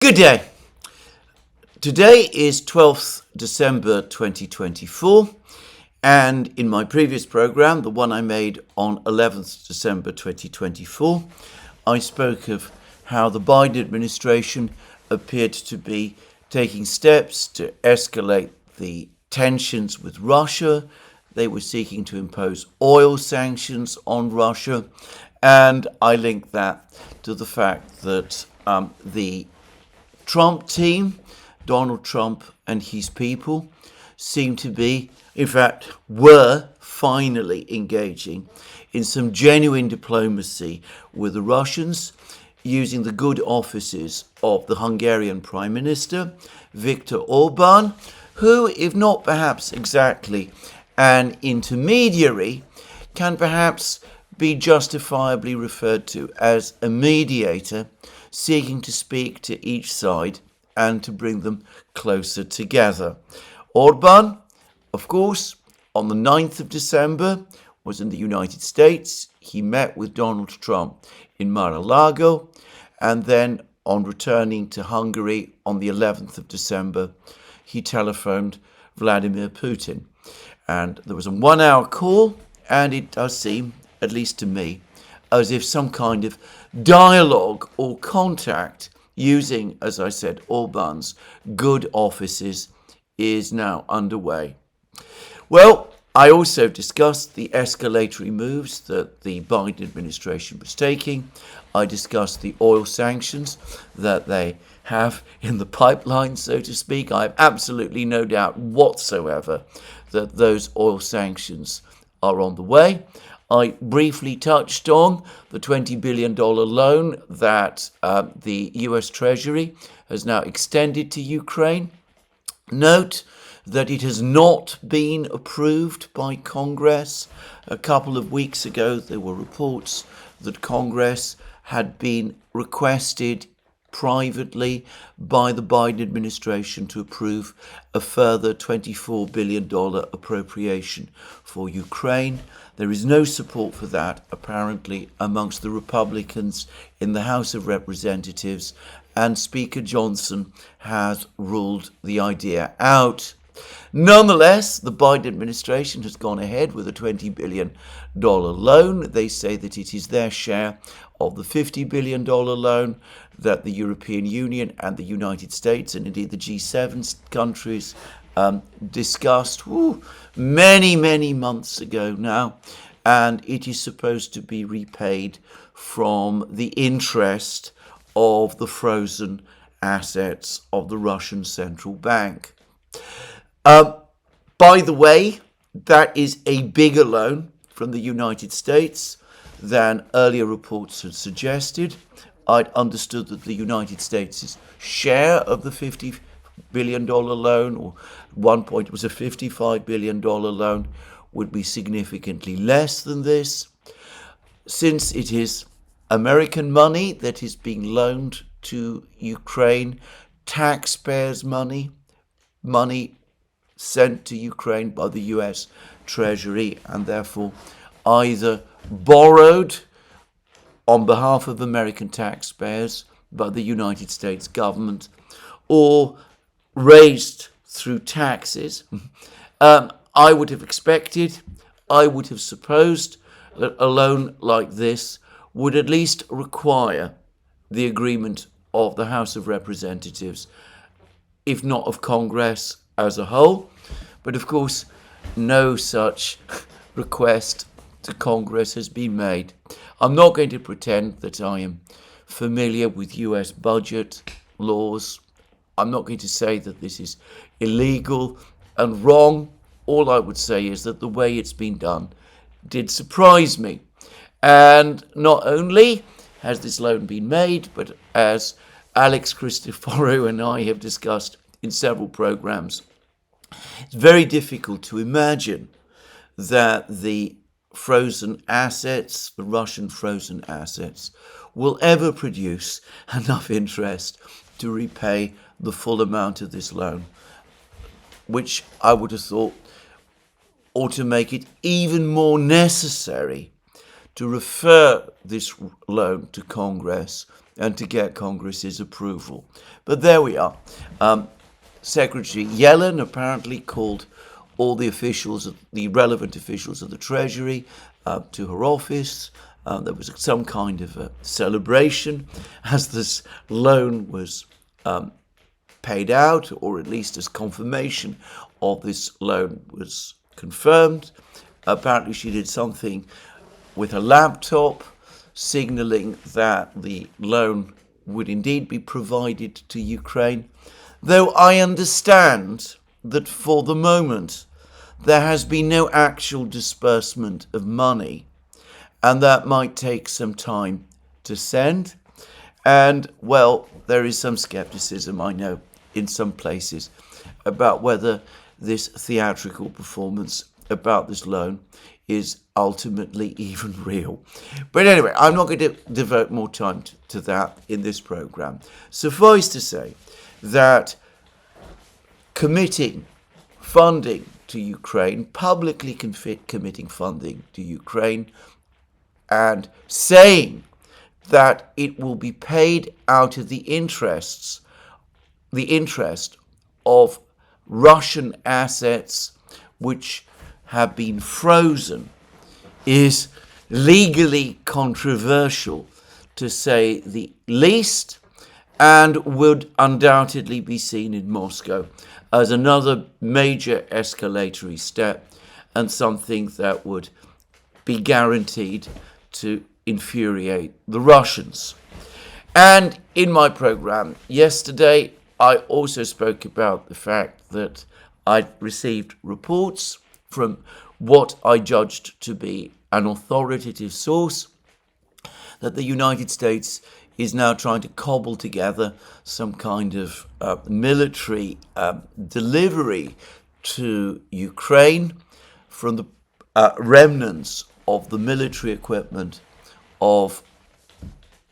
Good day. Today is 12th December 2024, and in my previous program, the one I made on 11th December 2024, I spoke of how the Biden administration appeared to be taking steps to escalate the tensions with Russia. They were seeking to impose oil sanctions on Russia, and I linked that to the fact that the Trump team, Donald Trump and his people, seem to be, in fact, were finally engaging in some genuine diplomacy with the Russians, using the good offices of the Hungarian Prime Minister, Viktor Orban, who, if not perhaps exactly an intermediary, can perhaps be justifiably referred to as a mediator, seeking to speak to each side and to bring them closer together. Orban, of course, on the 9th of December, was in the United States. He met with Donald Trump in Mar-a-Lago, and then on returning to Hungary on the 11th of December, he telephoned Vladimir Putin. And there was a 1-hour call, and it does seem, at least to me, as if some kind of dialogue or contact using, as I said, Orban's good offices is now underway. Well, I also discussed the escalatory moves that the Biden administration was taking. I discussed the oil sanctions that they have in the pipeline, so to speak. I have absolutely no doubt whatsoever that those oil sanctions are on the way. I briefly touched on the $20 billion loan that the US Treasury has now extended to Ukraine. Note that it has not been approved by Congress. A couple of weeks ago, there were reports that Congress had been requested privately by the Biden administration to approve a further $24 billion appropriation for Ukraine. There is no support for that, apparently, amongst the Republicans in the House of Representatives, and Speaker Johnson has ruled the idea out. Nonetheless, the Biden administration has gone ahead with a $20 billion loan. They say that it is their share of the $50 billion loan that the European Union and the United States, and indeed the G7 countries, discussed many months ago now, and it is supposed to be repaid from the interest of the frozen assets of the Russian central bank. By the way, that is a bigger loan from the United States than earlier reports had suggested. I'd understood that the United States' share of the $50 billion loan, or at one point it was a $55 billion loan, would be significantly less than this. Since it is American money that is being loaned to Ukraine, taxpayers' money sent to Ukraine by the US Treasury, and therefore either borrowed on behalf of American taxpayers by the United States government or raised through taxes. I would have expected, I would have supposed that a loan like this would at least require the agreement of the House of Representatives, if not of Congress as a whole. But of course, no such request to Congress has been made. I'm not going to pretend that I am familiar with US budget laws. I'm not going to say that this is illegal and wrong. All I would say is that the way it's been done did surprise me. And not only has this loan been made, but as Alex Christoforou and I have discussed in several programs, it's very difficult to imagine that the frozen assets, the Russian frozen assets, will ever produce enough interest to repay the full amount of this loan, which I would have thought ought to make it even more necessary to refer this loan to Congress and to get Congress's approval. But there we are. Secretary Yellen apparently called all the officials, the relevant officials of the Treasury, to her office. There was some kind of a celebration as this loan was paid out, or at least as confirmation of this loan was confirmed. Apparently she did something with a laptop, signaling that the loan would indeed be provided to Ukraine, though I understand that for the moment there has been no actual disbursement of money, and that might take some time to send. And, well, there is some skepticism, I know, in some places about whether this theatrical performance about this loan is ultimately even real. But anyway, I'm not going to devote more time to that in this program. Suffice to say that committing funding to Ukraine, publicly committing funding to Ukraine, and saying that it will be paid out of the interest of Russian assets which have been frozen is legally controversial, to say the least, and would undoubtedly be seen in Moscow as another major escalatory step and something that would be guaranteed to infuriate the Russians. And in my program yesterday, I also spoke about the fact that I'd received reports from what I judged to be an authoritative source that the United States is now trying to cobble together some kind of military delivery to Ukraine from the remnants of the military equipment of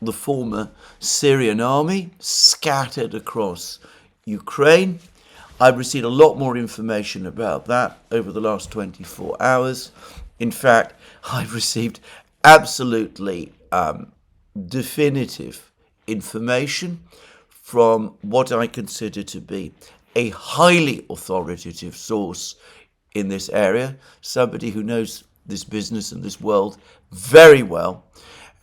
the former Syrian army scattered across Ukraine. I've received a lot more information about that over the last 24 hours. In fact, I've received absolutely definitive information from what I consider to be a highly authoritative source in this area, somebody who knows this business and this world very well.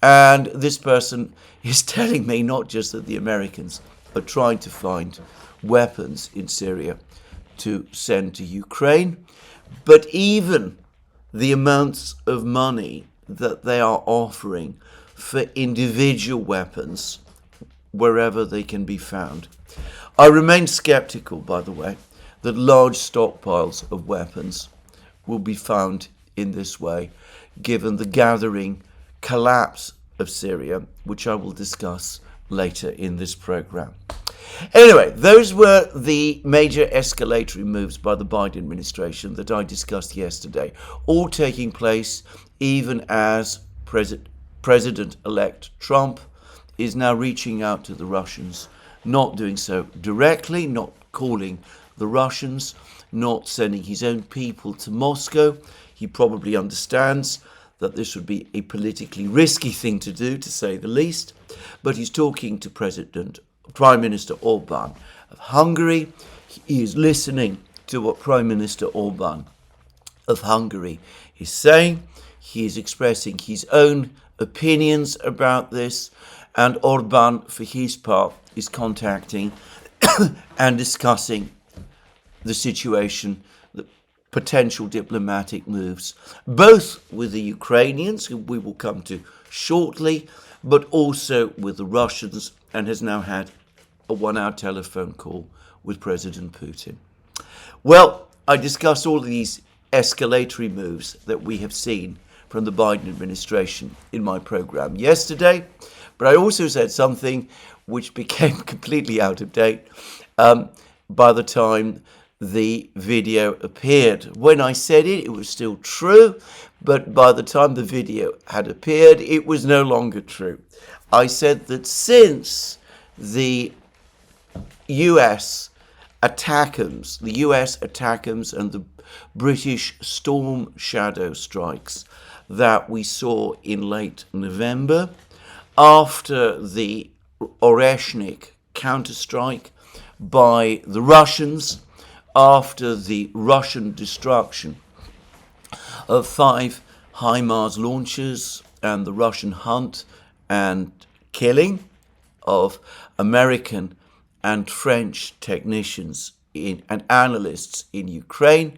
And this person is telling me not just that the Americans are trying to find weapons in Syria to send to Ukraine, but even the amounts of money that they are offering for individual weapons wherever they can be found. I remain skeptical, by the way, that large stockpiles of weapons will be found in this way, given the gathering collapse of Syria, which I will discuss later in this program. Anyway, those were the major escalatory moves by the Biden administration that I discussed yesterday, all taking place even as President-elect Trump is now reaching out to the Russians, not doing so directly, not calling the Russians, not sending his own people to Moscow. He probably understands that this would be a politically risky thing to do, to say the least, but he's talking to Prime Minister Orban of Hungary. He is listening to what Prime Minister Orban of Hungary is saying. He is expressing his own opinions about this, and Orban, for his part, is contacting and discussing the situation, the potential diplomatic moves, both with the Ukrainians, who we will come to shortly, but also with the Russians, and has now had a 1-hour telephone call with President Putin. Well, I discussed all of these escalatory moves that we have seen from the Biden administration in my program yesterday, but I also said something which became completely out of date by the time the video appeared. When I said it, it was still true, but by the time the video had appeared, it was no longer true. I said that since the US ATACMS, and the British Storm Shadow strikes that we saw in late November, after the Oreshnik counterstrike by the Russians after the Russian destruction of 5 HIMARS launchers and the Russian hunt and killing of American and French technicians and analysts in Ukraine,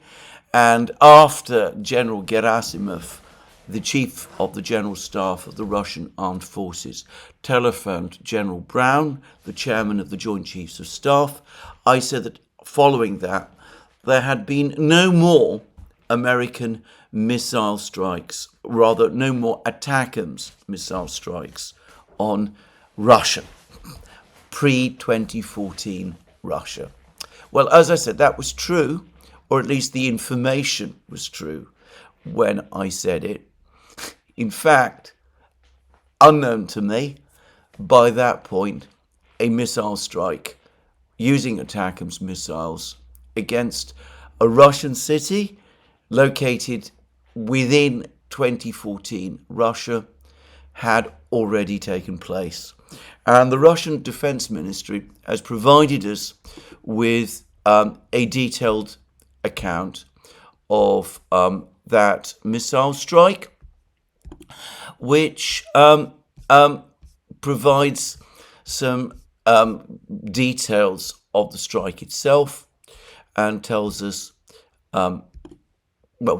and after General Gerasimov, the chief of the General Staff of the Russian Armed Forces, telephoned General Brown, the chairman of the Joint Chiefs of Staff, I said that following that, there had been no more American missile strikes, rather no more ATACMS missile strikes on Russia, pre-2014 Russia. Well, as I said, that was true, or at least the information was true when I said it. In fact, unknown to me, by that point, a missile strike using ATACMS missiles against a Russian city located within 2014 Russia had already taken place. And the Russian Defense Ministry has provided us with a detailed account of that missile strike, which provides some details of the strike itself and tells us,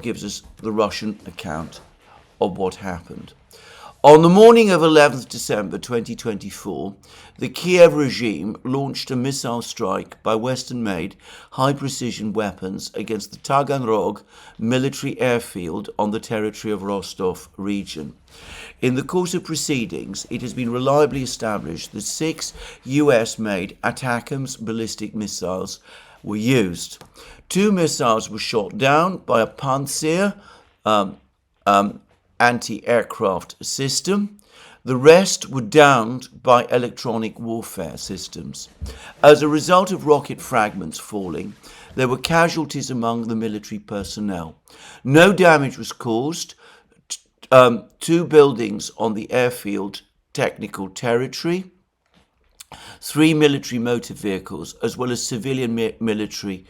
gives us the Russian account of what happened. On the morning of 11th December 2024, the Kiev regime launched a missile strike by Western-made high-precision weapons against the Taganrog military airfield on the territory of Rostov region. In the course of proceedings, it has been reliably established that 6 US-made ATACMS ballistic missiles were used. 2 missiles were shot down by a Pantsir anti-aircraft system. The rest were downed by electronic warfare systems. As a result of rocket fragments falling, there were casualties among the military personnel. No damage was caused. 2 buildings on the airfield technical territory, 3 military motor vehicles, as well as civilian military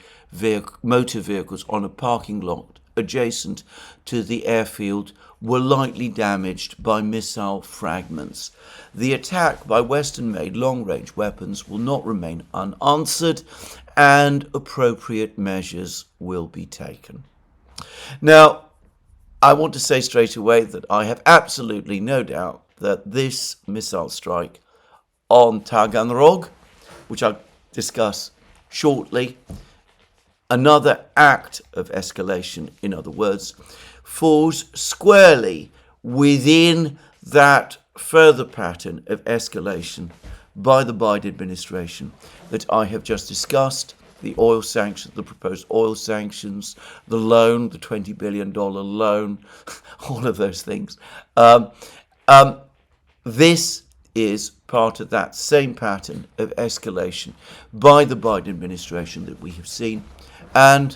motor vehicles on a parking lot adjacent to the airfield were lightly damaged by missile fragments. The attack by Western-made long-range weapons will not remain unanswered, and appropriate measures will be taken. Now, I want to say straight away that I have absolutely no doubt that this missile strike on Taganrog, which I'll discuss shortly, another act of escalation, in other words, falls squarely within that further pattern of escalation by the Biden administration that I have just discussed. The oil sanctions, the proposed oil sanctions, the loan, the $20 billion loan, all of those things. This is part of that same pattern of escalation by the Biden administration that we have seen. And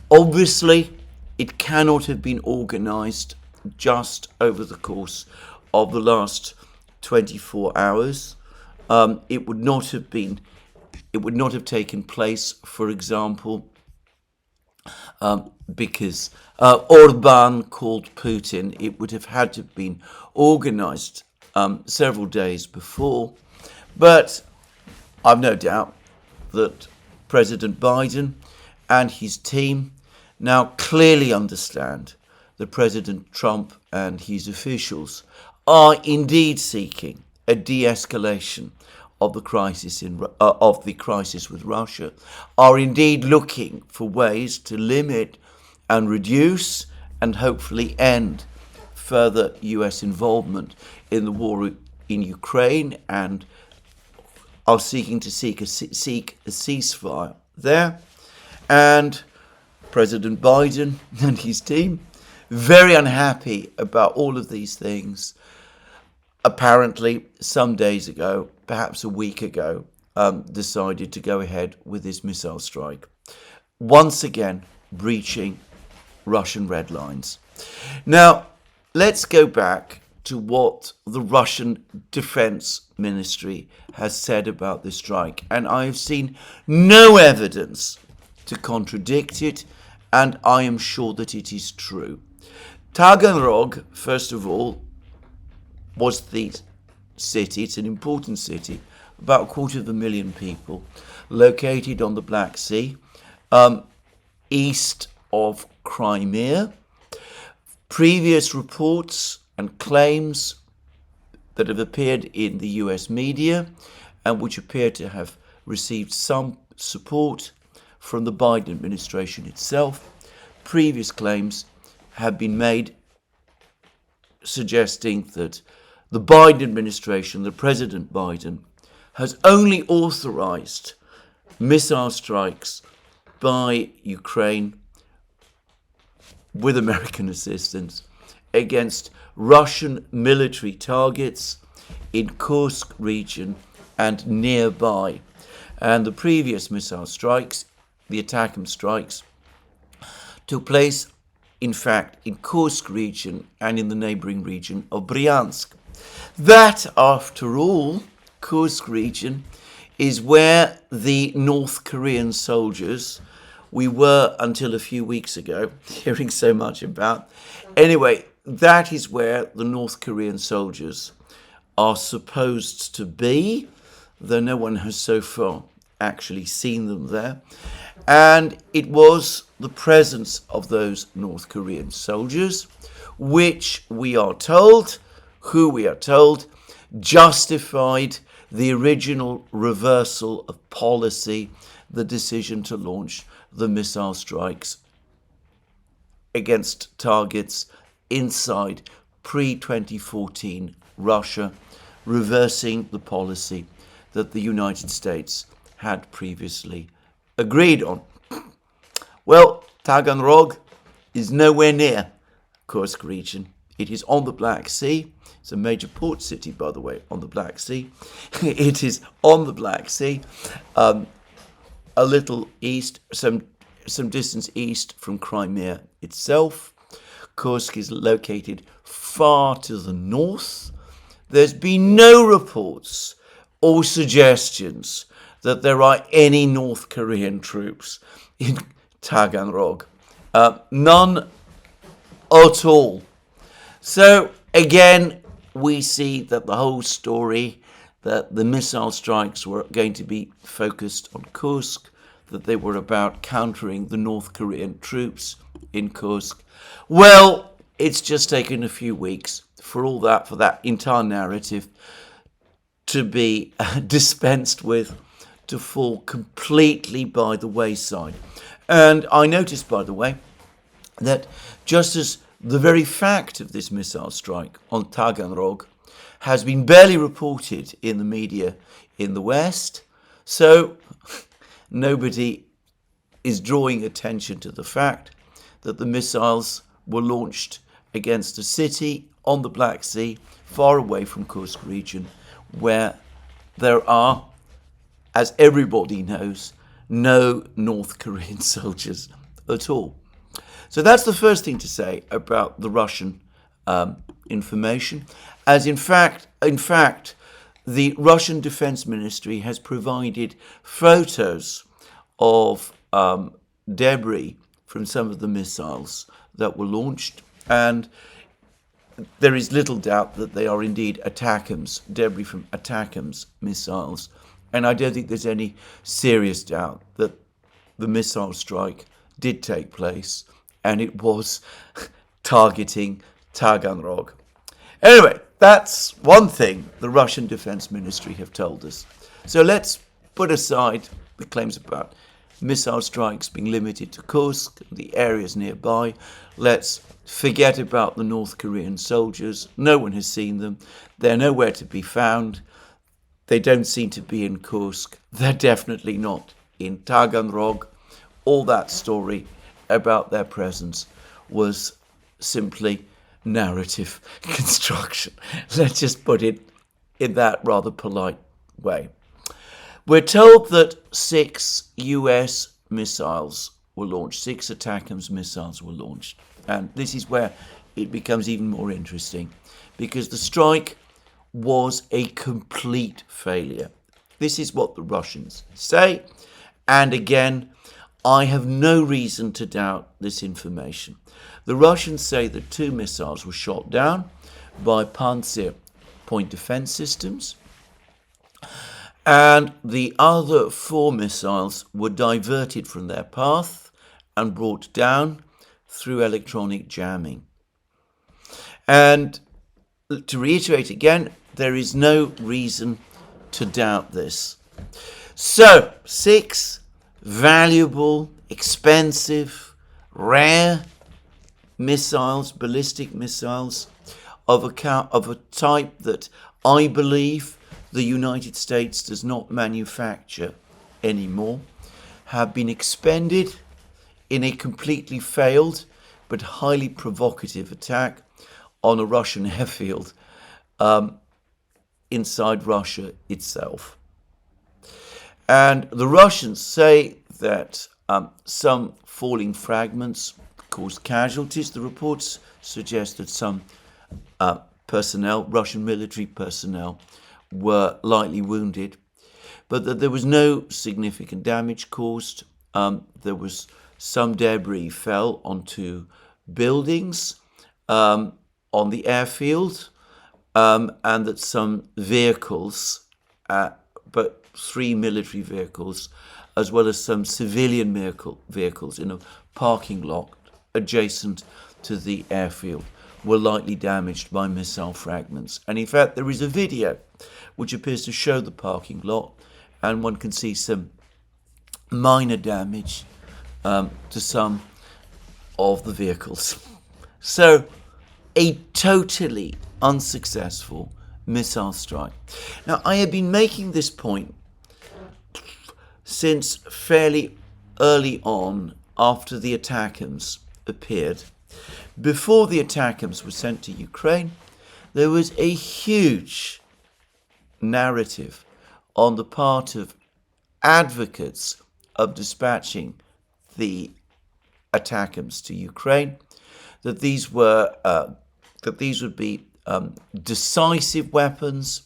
obviously, it cannot have been organized just over the course of the last 24 hours. It would not have taken place, for example, because Orban called Putin. It would have had to have been organized several days before. But I've no doubt that President Biden and his team now clearly understand that President Trump and his officials are indeed seeking a de-escalation of the crisis with Russia, are indeed looking for ways to limit and reduce and hopefully end further US involvement in the war in Ukraine, and are seeking to seek a ceasefire there. And President Biden and his team, very unhappy about all of these things, apparently some days ago, perhaps a week ago, decided to go ahead with this missile strike, once again breaching Russian red lines. Now, let's go back to what the Russian Defense Ministry has said about this strike, and I have seen no evidence to contradict it, and I am sure that it is true. Taganrog, first of all, was the city. It's an important city, about 250,000 people, located on the Black Sea, east of Crimea. Previous reports and claims that have appeared in the US media and which appear to have received some support from the Biden administration itself, previous claims have been made suggesting that the Biden administration, the President Biden, has only authorized missile strikes by Ukraine with American assistance against Russian military targets in Kursk region and nearby. And the previous missile strikes, the ATACMS strikes, took place, in fact, in Kursk region and in the neighboring region of Bryansk. That, after all, Kursk region is where the North Korean soldiers we were, until a few weeks ago, hearing so much about. Anyway, that is where the North Korean soldiers are supposed to be, though no one has so far actually seen them there. And it was the presence of those North Korean soldiers which we are told, justified the original reversal of policy, the decision to launch the missile strikes against targets inside pre-2014 Russia, reversing the policy that the United States had previously agreed on. Well, Taganrog is nowhere near Kursk region. It is on the Black Sea. It's a major port city, by the way, on the Black Sea. It is on the Black Sea, a little east, some distance east from Crimea itself. Kursk is located far to the north. There's been no reports or suggestions that there are any North Korean troops in Taganrog. None at all. So again, we see that the whole story, that the missile strikes were going to be focused on Kursk, that they were about countering the North Korean troops in Kursk. Well, it's just taken a few weeks for that entire narrative to be dispensed with, to fall completely by the wayside. And I noticed, by the way, that just as the very fact of this missile strike on Taganrog has been barely reported in the media in the West, so nobody is drawing attention to the fact that the missiles were launched against a city on the Black Sea, far away from Kursk region, where there are, as everybody knows, no North Korean soldiers at all. So that's the first thing to say about the Russian information, as in fact, the Russian Defense Ministry has provided photos of debris from some of the missiles that were launched, and there is little doubt that they are indeed ATACMS, debris from ATACMS missiles, and I don't think there's any serious doubt that the missile strike did take place, and it was targeting Taganrog. Anyway, that's one thing the Russian Defense Ministry have told us. So let's put aside the claims about missile strikes being limited to Kursk, the areas nearby. Let's forget about the North Korean soldiers. No one has seen them. They're nowhere to be found. They don't seem to be in Kursk. They're definitely not in Taganrog. All that story about their presence was simply narrative construction. Let's just put it in that rather polite way. We're told that 6 US missiles were launched, 6 ATACMS missiles were launched. And this is where it becomes even more interesting, because the strike was a complete failure. This is what the Russians say, and again, I have no reason to doubt this information. The Russians say that 2 missiles were shot down by Panzer point defense systems, and the other 4 missiles were diverted from their path and brought down through electronic jamming. And to reiterate again, there is no reason to doubt this. So, 6 valuable, expensive, rare missiles, ballistic missiles of a type that I believe the United States does not manufacture anymore, have been expended in a completely failed but highly provocative attack on a Russian airfield inside Russia itself. And the Russians say that some falling fragments caused casualties. The reports suggest that some personnel, Russian military personnel, were lightly wounded, but that there was no significant damage caused. There was some debris fell onto buildings on the airfield, and that some vehicles, but 3 military vehicles, as well as some civilian vehicles in a parking lot adjacent to the airfield, were lightly damaged by missile fragments. And in fact, there is a video which appears to show the parking lot, and one can see some minor damage to some of the vehicles. So, a totally unsuccessful missile strike. Now, I have been making this point since fairly early on after the ATACMS appeared. Before the ATACMS were sent to Ukraine, there was a huge narrative on the part of advocates of dispatching the ATACMS to Ukraine that these would be decisive weapons,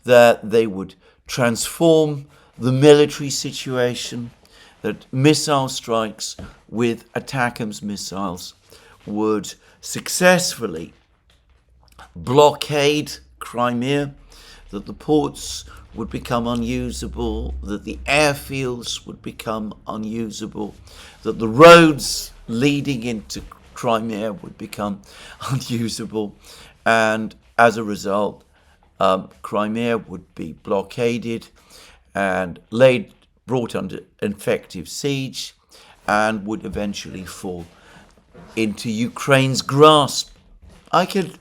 that they would transform the military situation, that missile strikes with ATACMS missiles would successfully blockade Crimea, that the ports would become unusable, that the airfields would become unusable, that the roads leading into Crimea would become unusable, and as a result, Crimea would be blockaded and brought under effective siege, and would eventually fall into Ukraine's grasp. I can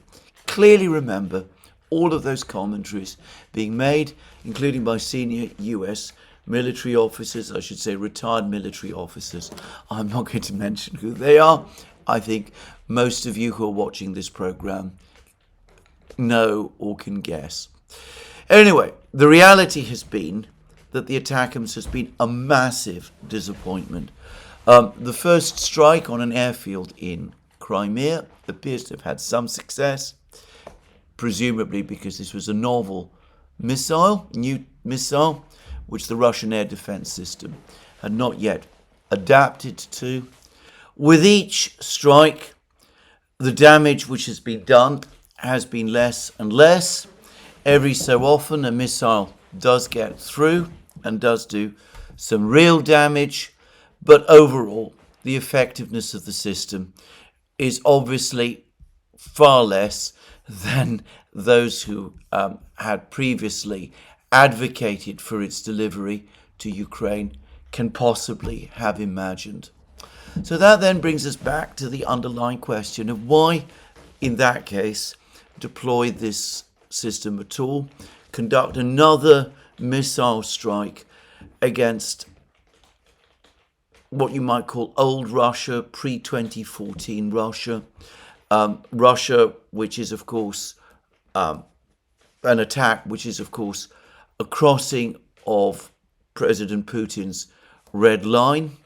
clearly remember all of those commentaries being made, including by senior US military officers, I should say retired military officers. I'm not going to mention who they are. I think most of you who are watching this program know or can guess. Anyway, the reality has been that the ATACMS has been a massive disappointment. The first strike on an airfield in Crimea appears to have had some success, presumably because this was a novel missile, new missile, which the Russian air defense system had not yet adapted to. With each strike, the damage which has been done has been less and less. Every so often, a missile does get through and does do some real damage, but overall, the effectiveness of the system is obviously far less than those who had previously advocated for its delivery to Ukraine can possibly have imagined. So that then brings us back to the underlying question of why, in that case, deploy this system at all, conduct another missile strike against what you might call old Russia, pre-2014 Russia, Russia, which is, of course, an attack, which is, of course, a crossing of President Putin's red line.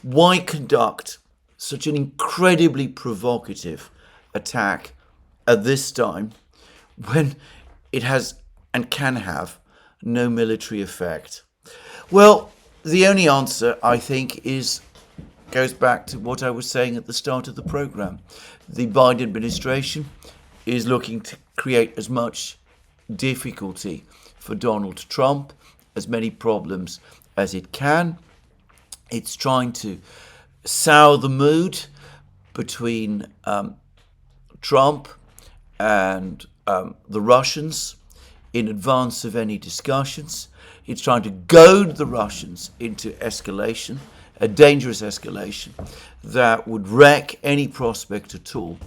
Why conduct such an incredibly provocative attack at this time when it has and can have no military effect? Well, the only answer, I think, goes back to what I was saying at the start of the program. The Biden administration is looking to create as much difficulty for Donald Trump, as many problems as it can. It's trying to sour the mood between Trump and the Russians in advance of any discussions. It's trying to goad the Russians into escalation, a dangerous escalation that would wreck any prospect at all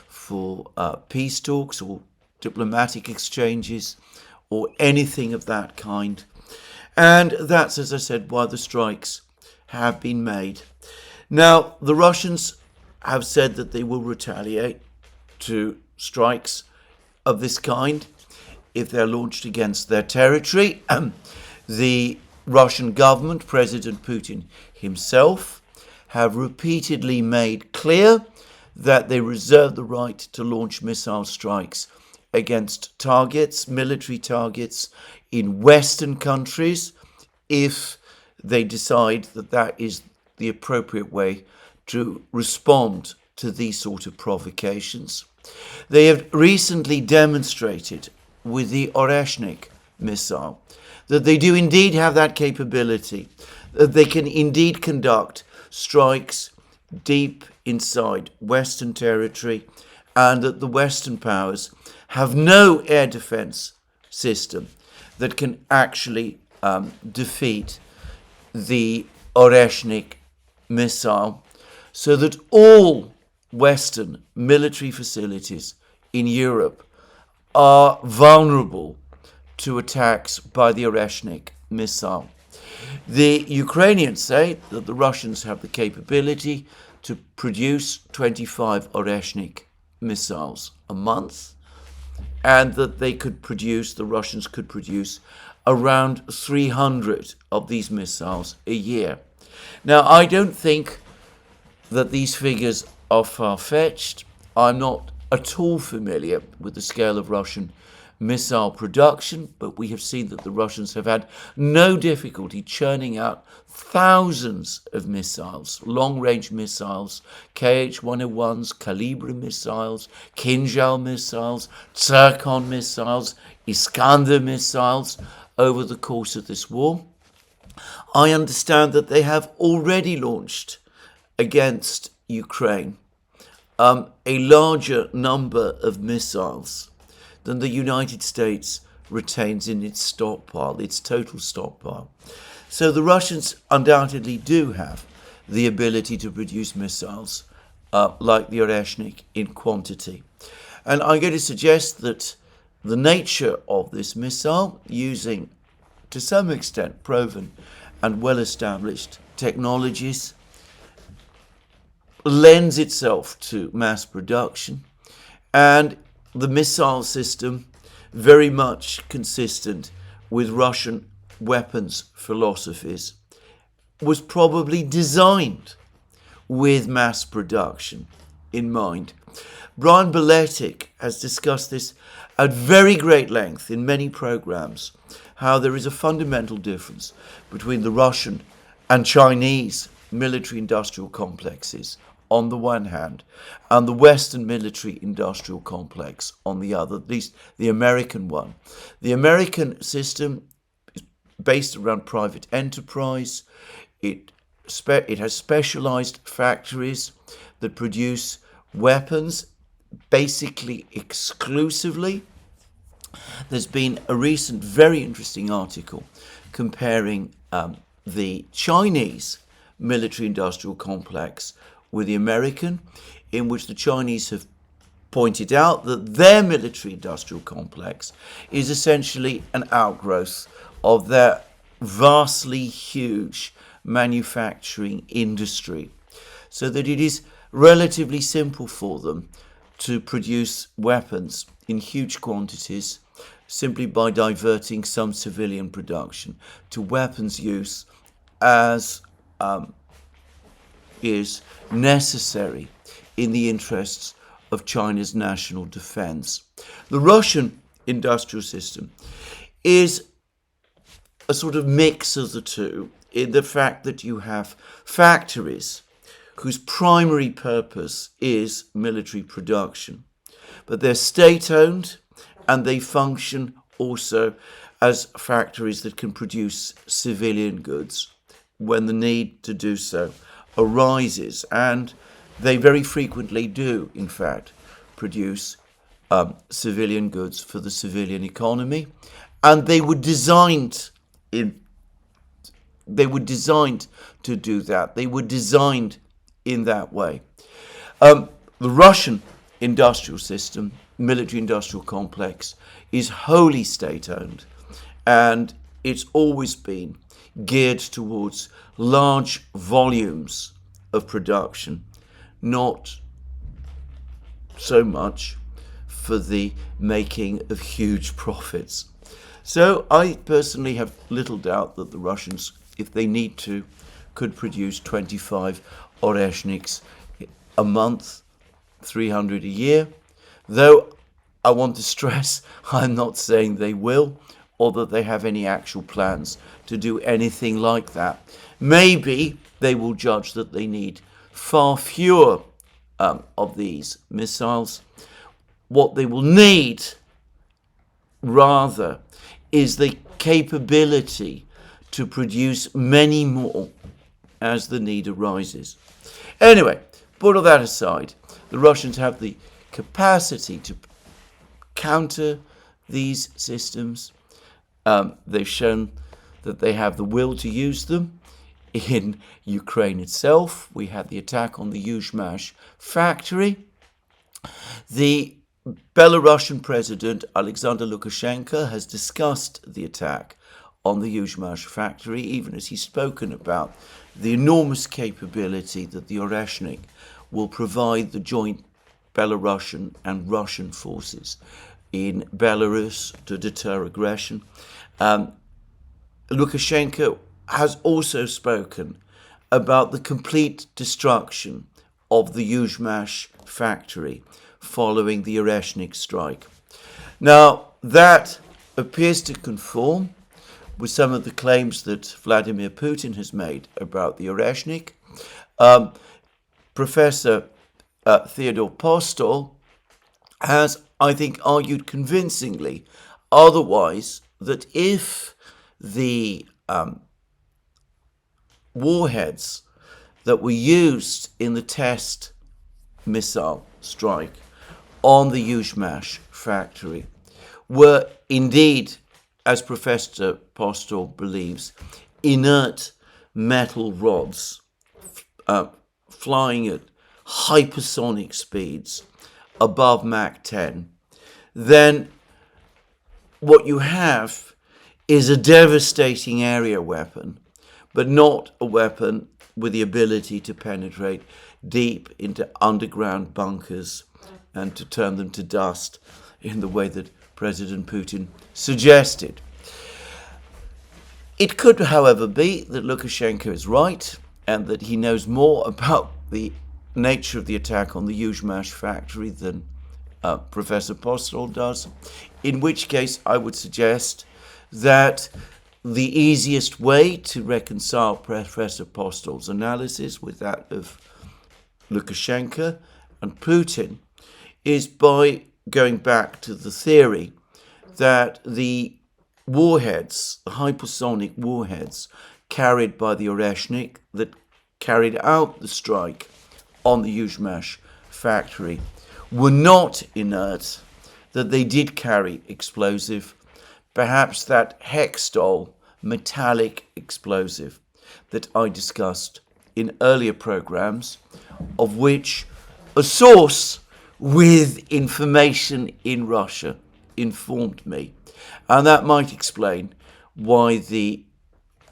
for peace talks or diplomatic exchanges or anything of that kind. And that's, as I said, why the strikes have been made. Now, the Russians have said that they will retaliate to strikes of this kind if they're launched against their territory. The Russian government, President Putin himself, have repeatedly made clear that they reserve the right to launch missile strikes against targets, military targets in Western countries, if they decide that that is the appropriate way to respond to these sort of provocations. They have recently demonstrated with the Oreshnik missile that they do indeed have that capability, that they can indeed conduct strikes deep inside Western territory, and that the Western powers have no air defense system that can actually defeat the Oreshnik missile, so that all Western military facilities in Europe are vulnerable to attacks by the Oreshnik missile. The Ukrainians say that the Russians have the capability to produce 25 Oreshnik missiles a month, and that the Russians could produce around 300 of these missiles a year. Now, I don't think that these figures are far-fetched. I'm not at all familiar with the scale of Russian missile production, but we have seen that the Russians have had no difficulty churning out thousands of missiles, long-range missiles, Kh-101s, Kalibr missiles, Kinjal missiles, Tsirkon missiles, Iskander missiles over the course of this war. I understand that they have already launched against Ukraine a larger number of missiles than the United States retains in its stockpile, its total stockpile. So the Russians undoubtedly do have the ability to produce missiles like the Oreshnik in quantity. And I'm going to suggest that the nature of this missile, using to some extent proven and well-established technologies, lends itself to mass production, and the missile system, very much consistent with Russian weapons philosophies, was probably designed with mass production in mind. Brian Beletic has discussed this at very great length in many programs, how there is a fundamental difference between the Russian and Chinese military-industrial complexes on the one hand, and the Western military-industrial complex on the other, at least the American one. The American system is based around private enterprise. It has specialized factories that produce weapons basically exclusively. There's been a recent very interesting article comparing the Chinese military-industrial complex with the American, in which the Chinese have pointed out that their military-industrial complex is essentially an outgrowth of their vastly huge manufacturing industry, so that it is relatively simple for them to produce weapons in huge quantities simply by diverting some civilian production to weapons use as is necessary in the interests of China's national defense. The Russian industrial system is a sort of mix of the two, in the fact that you have factories whose primary purpose is military production, but they're state-owned and they function also as factories that can produce civilian goods when the need to do so arises. And they very frequently do, in fact, produce civilian goods for the civilian economy. And they were designed to do that. They were designed in that way. The Russian industrial system, military industrial complex, is wholly state-owned, and it's always been geared towards large volumes of production, not so much for the making of huge profits. So I personally have little doubt that the Russians, if they need to, could produce 25 Oreshniks a month, 300 a year, though I want to stress I'm not saying they will, or that they have any actual plans to do anything like that. Maybe they will judge that they need far fewer of these missiles. What they will need, rather, is the capability to produce many more as the need arises. Anyway, put all that aside, the Russians have the capacity to counter these systems. They've shown that they have the will to use them. In Ukraine itself, we had the attack on the Yuzhmash factory. The Belarusian president, Alexander Lukashenko, has discussed the attack on the Yuzhmash factory, even as he's spoken about the enormous capability that the Oreshnik will provide the joint Belarusian and Russian forces in Belarus to deter aggression. Lukashenko has also spoken about the complete destruction of the Yuzhmash factory following the Oreshnik strike. Now, that appears to conform with some of the claims that Vladimir Putin has made about the Oreshnik. Professor Theodore Postol has, I think, argued convincingly otherwise, that if the warheads that were used in the test missile strike on the Yuzhmash factory were indeed, as Professor Postol believes, inert metal rods flying at hypersonic speeds above Mach 10, then what you have is a devastating area weapon, but not a weapon with the ability to penetrate deep into underground bunkers and to turn them to dust in the way that President Putin suggested. It could, however, be that Lukashenko is right and that he knows more about the nature of the attack on the Yuzhmash factory than Professor Postol does, in which case I would suggest that the easiest way to reconcile Professor Postol's analysis with that of Lukashenko and Putin is by going back to the theory that the warheads, the hypersonic warheads carried by the Oreshnik that carried out the strike on the Yuzhmash factory were not inert, that they did carry explosive, perhaps that Hextol metallic explosive that I discussed in earlier programs, of which a source with information in Russia informed me. And that might explain why the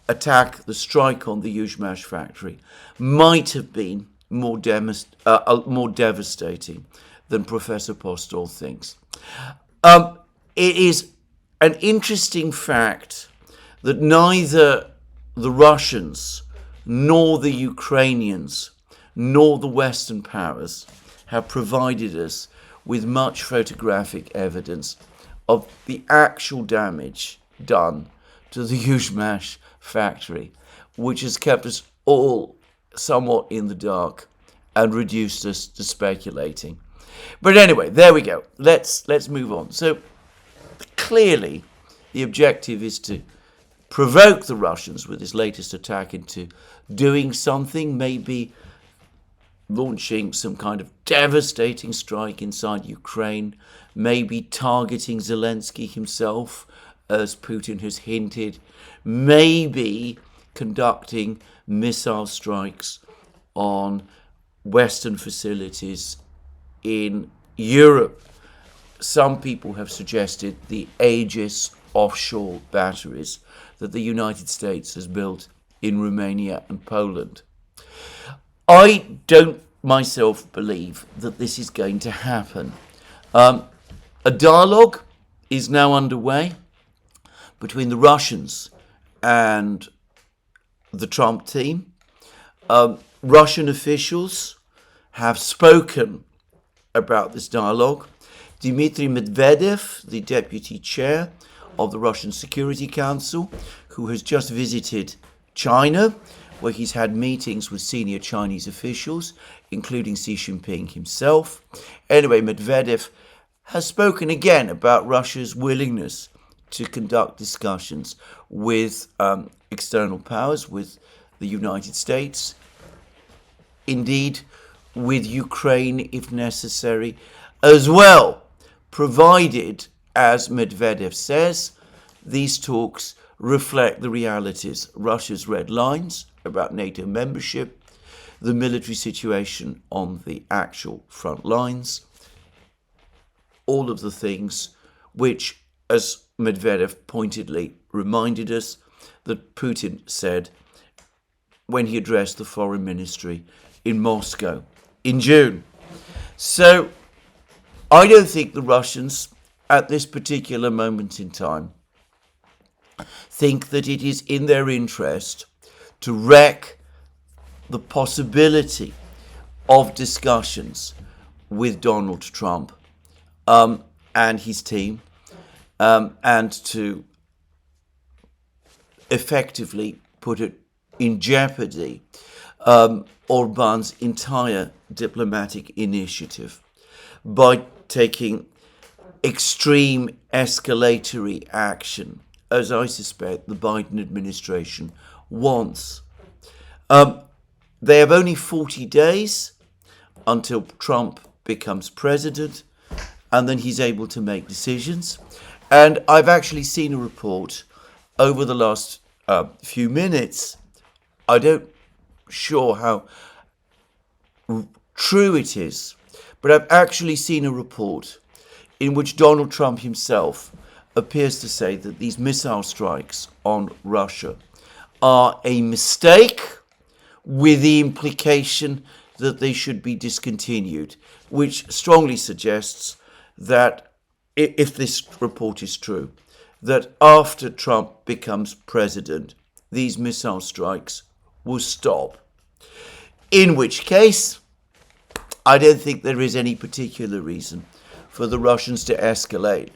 attack, the strike on the Yuzhmash factory, might have been more devastating than Professor Postol thinks. It is an interesting fact that neither the Russians nor the Ukrainians nor the Western powers have provided us with much photographic evidence of the actual damage done to the Yuzhmash factory, which has kept us all somewhat in the dark and reduced us to speculating. But anyway, there we go. Let's move on. So clearly, the objective is to provoke the Russians with this latest attack into doing something, maybe launching some kind of devastating strike inside Ukraine, maybe targeting Zelensky himself, as Putin has hinted, maybe conducting missile strikes on Western facilities in Europe. Some people have suggested the Aegis offshore batteries that the United States has built in Romania and Poland. I don't myself believe that this is going to happen. A dialogue is now underway between the Russians and the Trump team. Russian officials have spoken about this dialogue. Dmitry Medvedev, the deputy chair of the Russian Security Council, who has just visited China, where he's had meetings with senior Chinese officials, including Xi Jinping himself. Anyway, Medvedev has spoken again about Russia's willingness to conduct discussions with external powers, with the United States, indeed with Ukraine if necessary, as well, provided, as Medvedev says, these talks reflect the realities, Russia's red lines about NATO membership, the military situation on the actual front lines, all of the things which, as Medvedev pointedly reminded us, that Putin said when he addressed the foreign ministry in Moscow in June. So I don't think the Russians, at this particular moment in time, think that it is in their interest to wreck the possibility of discussions with Donald Trump and his team, and to effectively put it in jeopardy Orban's entire diplomatic initiative by taking extreme escalatory action, as I suspect the Biden administration wants. They have only 40 days until Trump becomes president, and then he's able to make decisions. And I've actually seen a report over the last few minutes. I don't sure how true it is, but I've actually seen a report in which Donald Trump himself appears to say that these missile strikes on Russia are a mistake, with the implication that they should be discontinued, which strongly suggests that, if this report is true, that after Trump becomes president, these missile strikes will stop. In which case, I don't think there is any particular reason for the Russians to escalate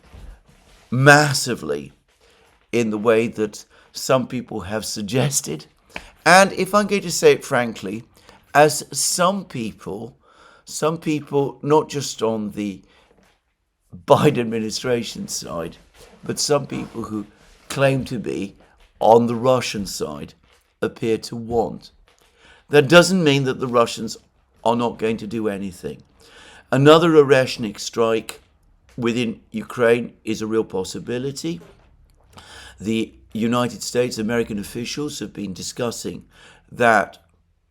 massively in the way that some people have suggested. And if I'm going to say it frankly, as some people, not just on the Biden administration side, but some people who claim to be on the Russian side, appear to want. That doesn't mean that the Russians are not going to do anything. Another Oreshnik strike within Ukraine is a real possibility. The United States, American officials have been discussing that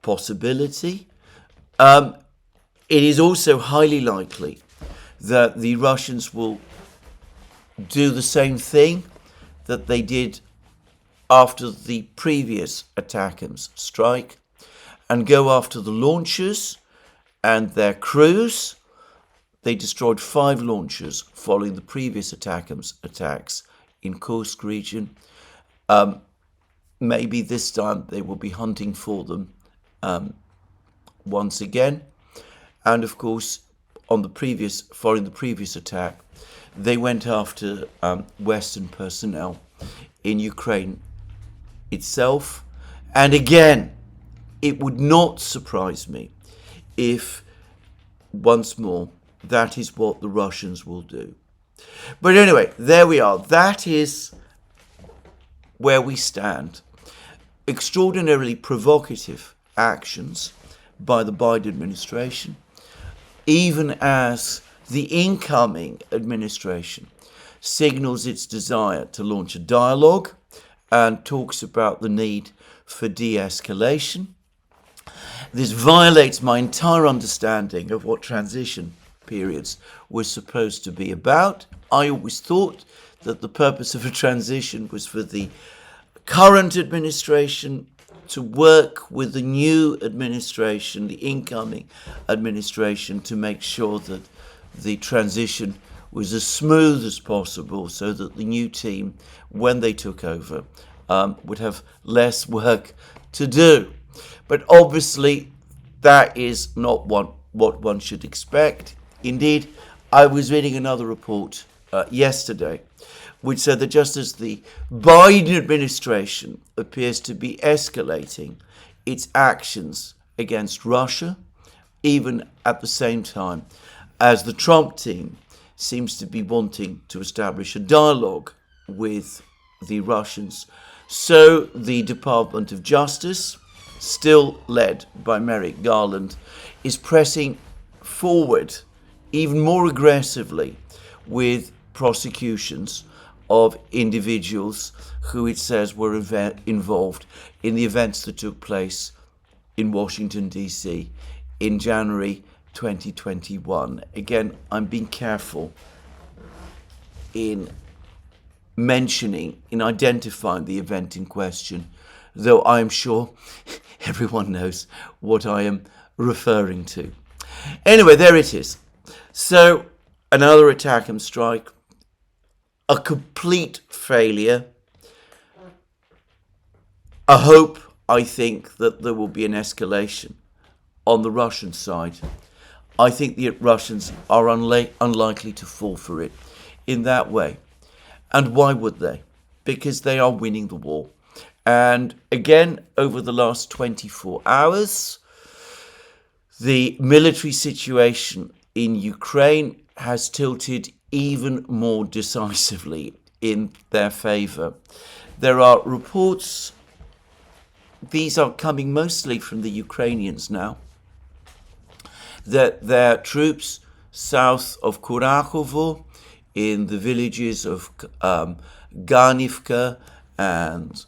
possibility. It is also highly likely that the Russians will do the same thing that they did after the previous ATACMS strike and go after the launchers and their crews. They destroyed 5 launchers following the previous ATACMS attacks in Kursk region. Maybe this time they will be hunting for them once again. And of course, following the previous attack, they went after Western personnel in Ukraine itself. And again, it would not surprise me if, once more, that is what the Russians will do. But anyway, there we are. That is where we stand. Extraordinarily provocative actions by the Biden administration, even as the incoming administration signals its desire to launch a dialogue and talks about the need for de-escalation. This violates my entire understanding of what transition periods were supposed to be about. I always thought that the purpose of a transition was for the current administration to work with the new administration, the incoming administration, to make sure that the transition was as smooth as possible so that the new team, when they took over, would have less work to do. But obviously, that is not what one should expect. Indeed, I was reading another report yesterday which said that just as the Biden administration appears to be escalating its actions against Russia, even at the same time as the Trump team seems to be wanting to establish a dialogue with the Russians, so the Department of Justice, still led by Merrick Garland, is pressing forward even more aggressively with prosecutions of individuals who it says were involved in the events that took place in Washington, D.C. in January 2021. Again, I'm being careful in mentioning, in identifying the event in question, though I'm sure everyone knows what I am referring to. Anyway, there it is. So, another ATACMS strike, a complete failure. I hope, I think, that there will be an escalation on the Russian side. I think the Russians are unlikely to fall for it in that way. And why would they? Because they are winning the war. And again, over the last 24 hours, the military situation in Ukraine has tilted even more decisively in their favor. There are reports, these are coming mostly from the Ukrainians now, that their troops south of Kurakovo, in the villages of Garnivka and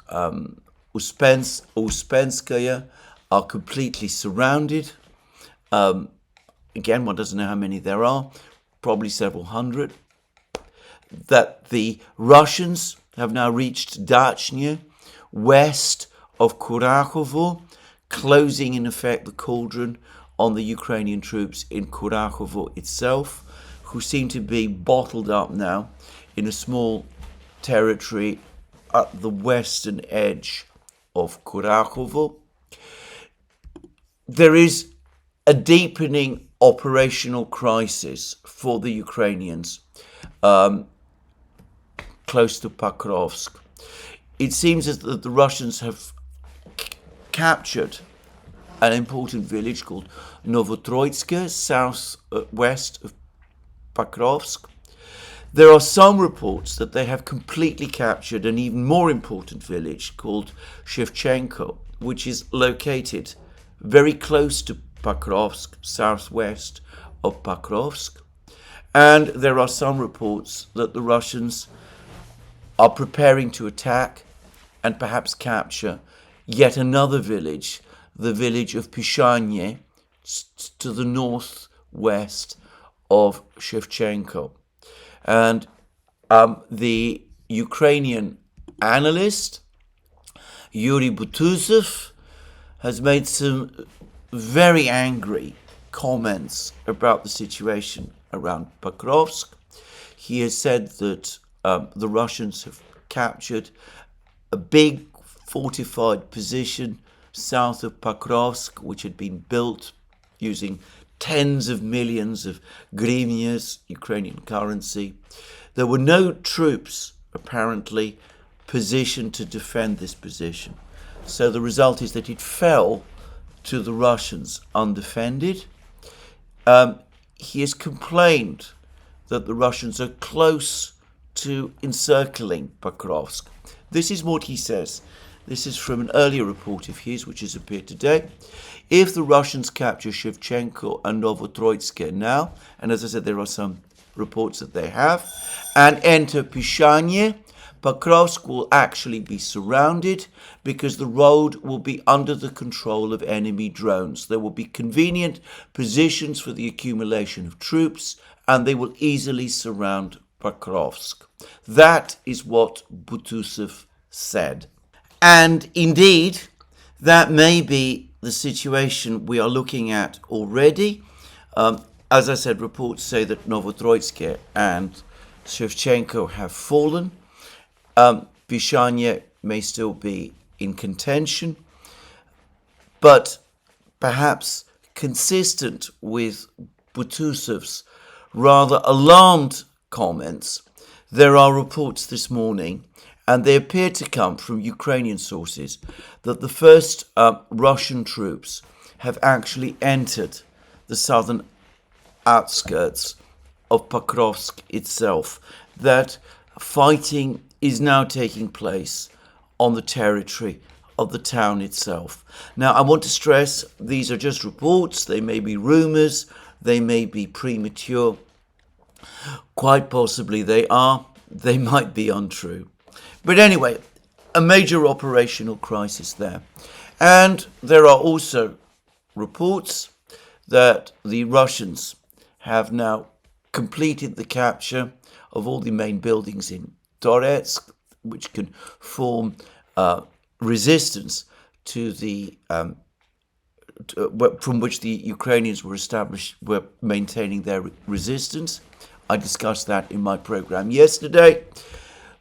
Uspenskaya, are completely surrounded. Again, one doesn't know how many there are, probably several hundred. That the Russians have now reached Dachny, west of Kurakovo, closing in effect the cauldron on the Ukrainian troops in Kurakovo itself, who seem to be bottled up now in a small territory at the western edge of Kurakovo. There is a deepening operational crisis for the Ukrainians close to Pokrovsk. It seems as that the Russians have captured an important village called Novotroitske, southwest of Pokrovsk. There are some reports that they have completely captured an even more important village called Shevchenko, which is located very close to Pokrovsk, southwest of Pokrovsk. And there are some reports that the Russians are preparing to attack and perhaps capture yet another village, the village of Pishanye, to the northwest of Shevchenko. And the Ukrainian analyst, Yuri Butuzov, has made some very angry comments about the situation around Pokrovsk. He has said that the Russians have captured a big fortified position south of Pokrovsk, which had been built using tens of millions of hryvnias, Ukrainian currency. There were no troops, apparently, positioned to defend this position. So the result is that it fell to the Russians undefended. He has complained that the Russians are close to encircling Pokrovsk. This is what he says. This is from an earlier report of his, which has appeared today. If the Russians capture Shevchenko and Novotroitske now, and as I said, there are some reports that they have, and enter Pishanye, Pokrovsk will actually be surrounded because the road will be under the control of enemy drones. There will be convenient positions for the accumulation of troops, and they will easily surround Pokrovsk. That is what Butусов said. And indeed, that may be the situation we are looking at already. As I said, reports say that Novotroitske and Shevchenko have fallen. Pishanye may still be in contention, but perhaps consistent with Butусov's rather alarmed comments, there are reports this morning, and they appear to come from Ukrainian sources, that the first Russian troops have actually entered the southern outskirts of Pokrovsk itself, that fighting is now taking place on the territory of the town itself. Now, I want to stress these are just reports. They may be rumors. They may be premature. Quite possibly they are. They might be untrue. But anyway, a major operational crisis there. And there are also reports that the Russians have now completed the capture of all the main buildings in Donetsk, which can form resistance to the from which the Ukrainians were maintaining their resistance. I discussed that in my program yesterday.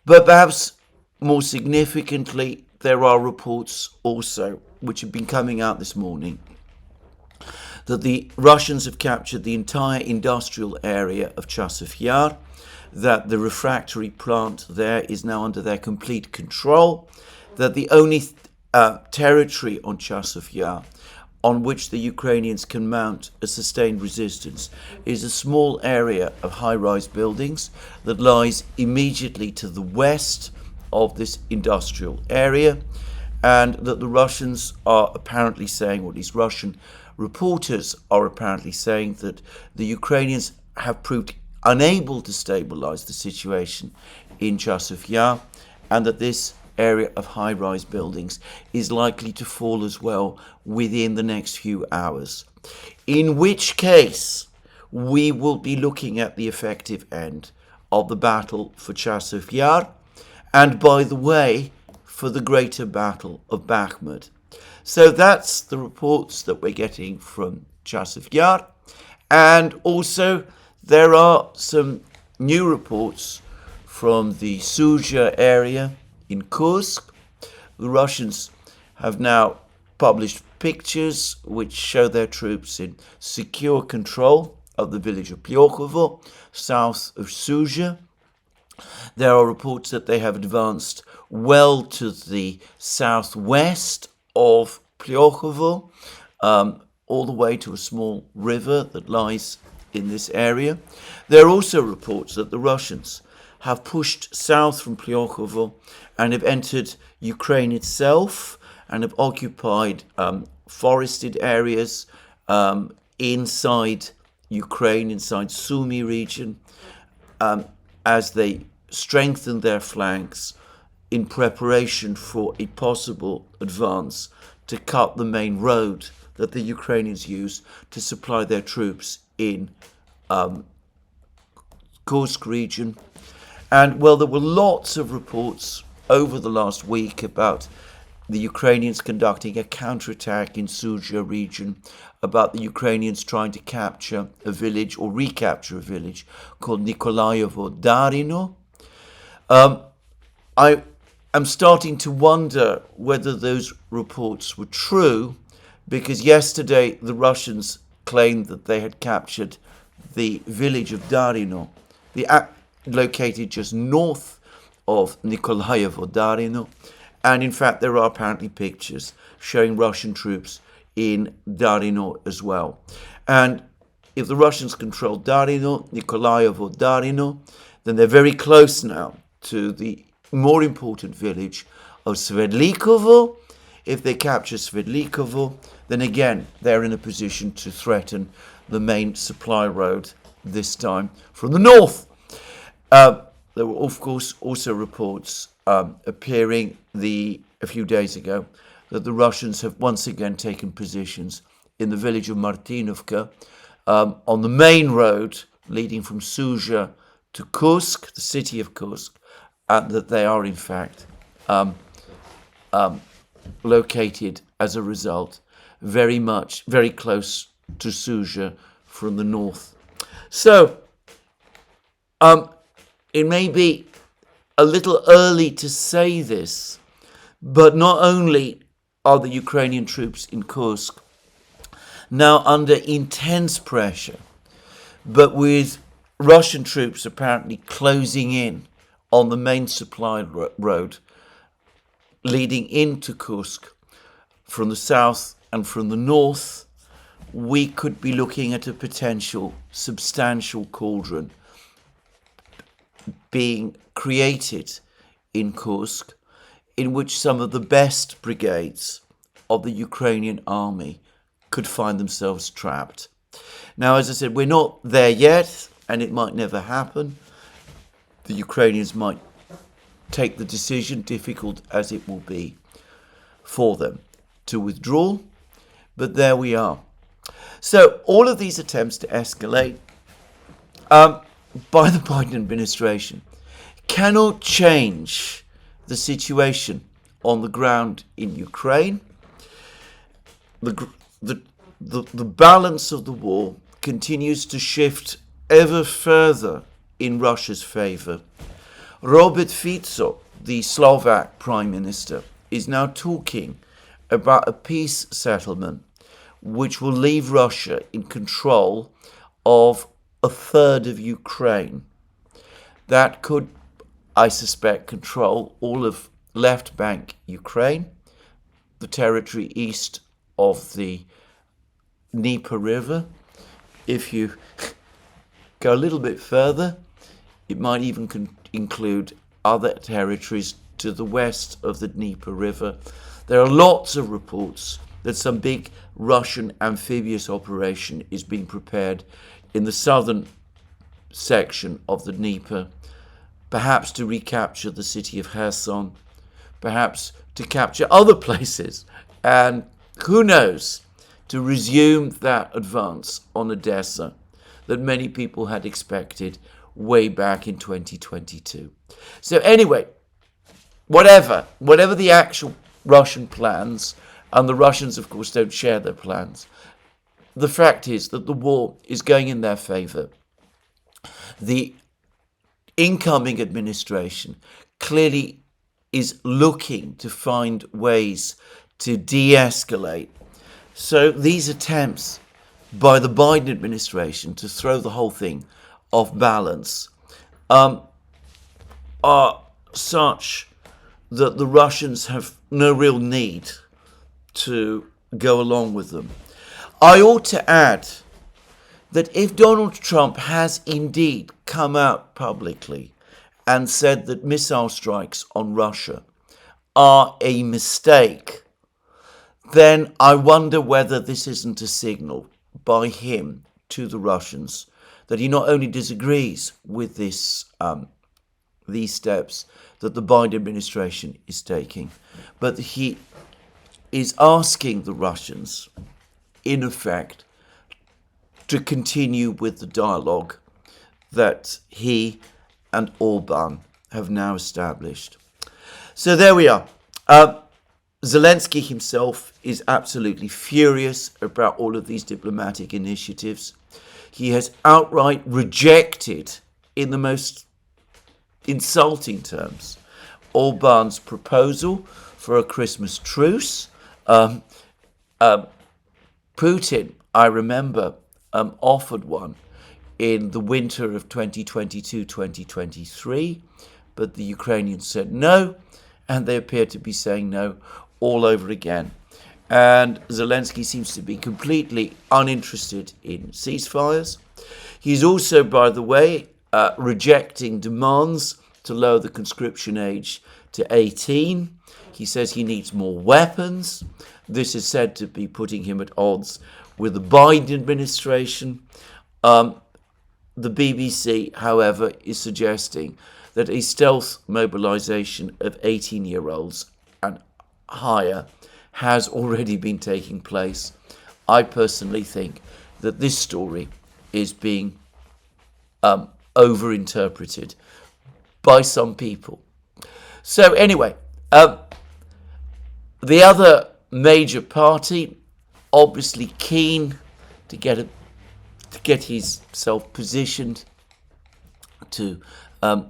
But perhaps more significantly, there are reports also, which have been coming out this morning, that the Russians have captured the entire industrial area of Chasiv Yar, that the refractory plant there is now under their complete control, that the only territory on Chasiv Yar on which the Ukrainians can mount a sustained resistance is a small area of high-rise buildings that lies immediately to the west of this industrial area, and that the Russians are apparently saying, or at least Russian reporters are apparently saying, that the Ukrainians have proved unable to stabilize the situation in Chasiv Yar, and that this area of high-rise buildings is likely to fall as well within the next few hours. In which case, we will be looking at the effective end of the battle for Chasiv Yar, and by the way, for the greater battle of Bakhmut. So that's the reports that we're getting from Chasiv Yar, and also there are some new reports from the Sudzha area in Kursk. The Russians have now published pictures which show their troops in secure control of the village of Plyokhovo, south of Sudzha. There are reports that they have advanced well to the southwest of Plyokhovo, all the way to a small river that lies in this area. There are also reports that the Russians have pushed south from Plyokhovo and have entered Ukraine itself and have occupied forested areas inside Ukraine, inside Sumy region, as they strengthen their flanks in preparation for a possible advance to cut the main road that the Ukrainians use to supply their troops in Kursk region. And well, there were lots of reports over the last week about the Ukrainians conducting a counterattack in Sudzha region, about the Ukrainians trying to capture a village or recapture a village called Nikolaevo-Darino. I am starting to wonder whether those reports were true, because yesterday the Russians claimed that they had captured the village of Darino, located just north of Nikolaevo Darino. And in fact, there are apparently pictures showing Russian troops in Darino as well. And if the Russians control Darino, Nikolaevo Darino, then they're very close now to the more important village of Sverdlikovo. If they capture Sverdlikovo, then again, they're in a position to threaten the main supply road, this time from the north. There were, of course, also reports appearing a few days ago that the Russians have once again taken positions in the village of Martinovka on the main road leading from Sudzha to Kursk, the city of Kursk, and that they are in fact located as a result very close to Sudzha from the north. So it may be a little early to say this, but not only are the Ukrainian troops in Kursk now under intense pressure, but with Russian troops apparently closing in on the main supply road leading into Kursk from the south and from the north, we could be looking at a potential substantial cauldron being created in Kursk, in which some of the best brigades of the Ukrainian army could find themselves trapped. Now, as I said, we're not there yet, and it might never happen. The Ukrainians might take the decision, difficult as it will be for them, to withdraw, but there we are. So all of these attempts to escalate by the Biden administration cannot change the situation on the ground in Ukraine. The balance of the war continues to shift ever further in Russia's favor. Robert Fico, the Slovak Prime Minister, is now talking about a peace settlement which will leave Russia in control of a third of Ukraine. That could, I suspect, control all of left bank Ukraine, the territory east of the Dnieper River. If you go a little bit further, it might even include other territories to the west of the Dnieper River. There are lots of reports that some big Russian amphibious operation is being prepared in the southern section of the Dnieper, perhaps to recapture the city of Kherson, perhaps to capture other places, and who knows, to resume that advance on Odessa that many people had expected way back in 2022. So anyway, whatever the actual Russian plans, and the Russians, of course, don't share their plans, the fact is that the war is going in their favor. The incoming administration clearly is looking to find ways to de-escalate. So these attempts by the Biden administration to throw the whole thing off balance are such that the Russians have no real need to go along with them. I ought to add that if Donald Trump has indeed come out publicly and said that missile strikes on Russia are a mistake, then I wonder whether this isn't a signal by him to the Russians that he not only disagrees with these steps that the Biden administration is taking, but that he is asking the Russians, in effect, to continue with the dialogue that he and Orban have now established. So there we are. Zelensky himself is absolutely furious about all of these diplomatic initiatives. He has outright rejected, in the most insulting terms, Orban's proposal for a Christmas truce. Putin, I remember, offered one in the winter of 2022-2023, but the Ukrainians said no, and they appear to be saying no all over again. And Zelensky seems to be completely uninterested in ceasefires. He's also, by the way, rejecting demands to lower the conscription age to 18. He says he needs more weapons. This is said to be putting him at odds with the Biden administration. The BBC, however, is suggesting that a stealth mobilization of 18-year-olds and higher has already been taking place. I personally think that this story is being overinterpreted by some people. So anyway, the other major party, obviously keen to get himself positioned to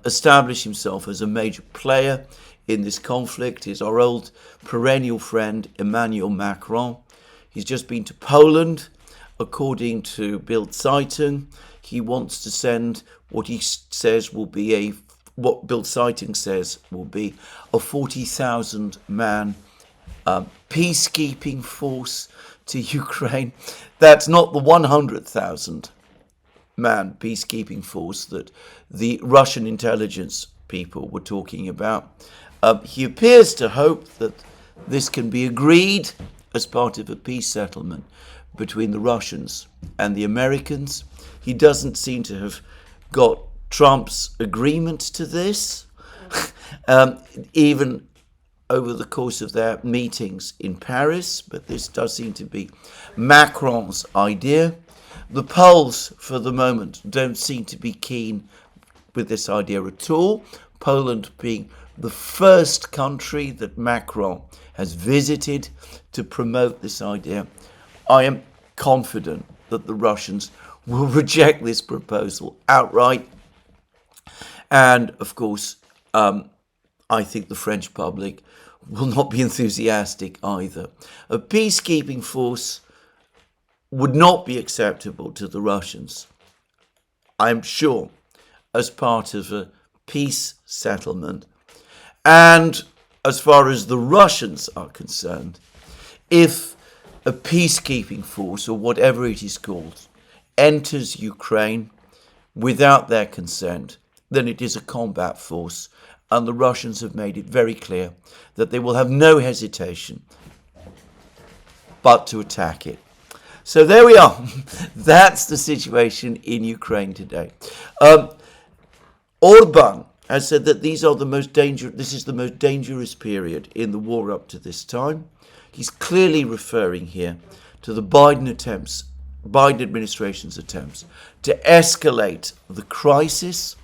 establish himself as a major player in this conflict, is our old perennial friend Emmanuel Macron. He's just been to Poland. According to BITCHUTE, he wants to send what BITCHUTE says will be a 40,000 man peacekeeping force to Ukraine. That's not the 100,000 man peacekeeping force that the Russian intelligence people were talking about. He appears to hope that this can be agreed as part of a peace settlement between the Russians and the Americans. He doesn't seem to have got Trump's agreement to this, even over the course of their meetings in Paris, but this does seem to be Macron's idea. The Poles, for the moment, don't seem to be keen with this idea at all, Poland being the first country that Macron has visited to promote this idea. I am confident that the Russians will reject this proposal outright. And, of course, I think the French public will not be enthusiastic either. A peacekeeping force would not be acceptable to the Russians, I'm sure, as part of a peace settlement. And as far as the Russians are concerned, if a peacekeeping force, or whatever it is called, enters Ukraine without their consent, then it is a combat force. And the Russians have made it very clear that they will have no hesitation but to attack it. So there we are. That's the situation in Ukraine today. Orban has said that this is the most dangerous period in the war up to this time. He's clearly referring here to the Biden administration's attempts to escalate the crisis.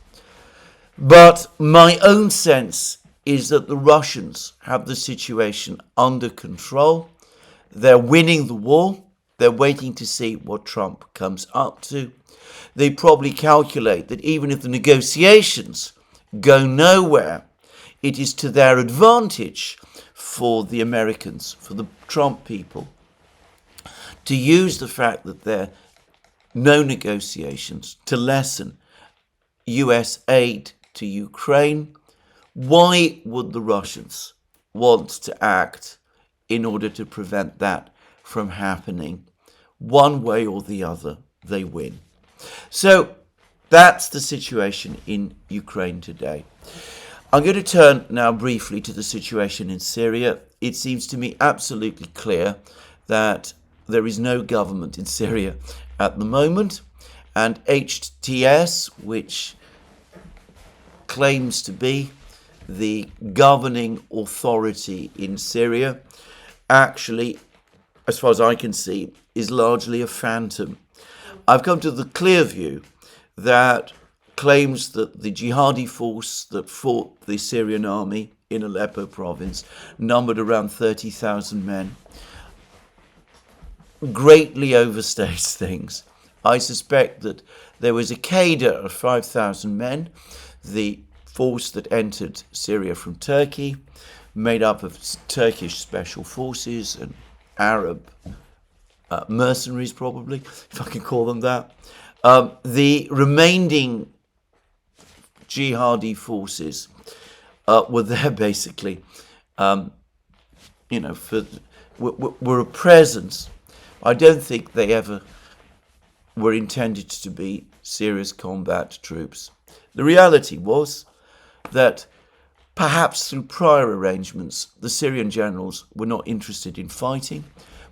But my own sense is that the Russians have the situation under control. They're winning the war. They're waiting to see what Trump comes up to. They probably calculate that even if the negotiations go nowhere, it is to their advantage for the Americans, for the Trump people, to use the fact that there are no negotiations to lessen US aid to Ukraine. Why would the Russians want to act in order to prevent that from happening? One way or the other, they win. So that's the situation in Ukraine today. I'm going to turn now briefly to the situation in Syria. It seems to me absolutely clear that there is no government in Syria at the moment, and HTS, which claims to be the governing authority in Syria, actually, as far as I can see, is largely a phantom. I've come to the clear view that claims that the jihadi force that fought the Syrian army in Aleppo province numbered around 30,000 men greatly overstates things. I suspect that there was a cadre of 5,000 men, the force that entered Syria from Turkey, made up of Turkish special forces and Arab mercenaries, probably, if I can call them that. The remaining jihadi forces were there basically, were a presence. I don't think they ever were intended to be serious combat troops. The reality was that perhaps through prior arrangements, the Syrian generals were not interested in fighting.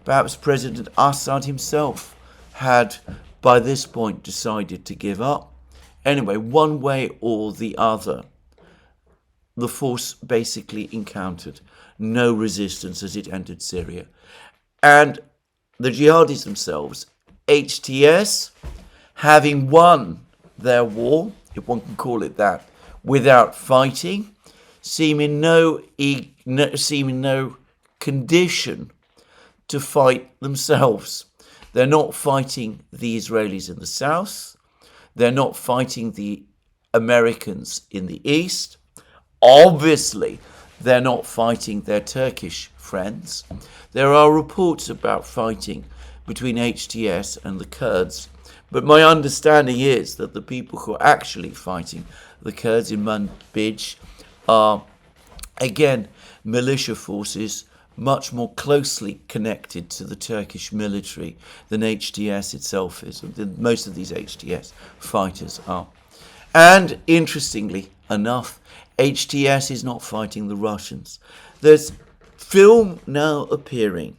Perhaps President Assad himself had, by this point, decided to give up. Anyway, one way or the other, the force basically encountered no resistance as it entered Syria. And the jihadis themselves, HTS, having won their war, if one can call it that, without fighting, seem in no condition to fight themselves. They're not fighting the Israelis in the south. They're not fighting the Americans in the east. Obviously, they're not fighting their Turkish friends. There are reports about fighting between HTS and the Kurds, but my understanding is that the people who are actually fighting the Kurds in Manbij are, again, militia forces much more closely connected to the Turkish military than HTS itself is. Most of these HTS fighters are. And interestingly enough, HTS is not fighting the Russians. There's film now appearing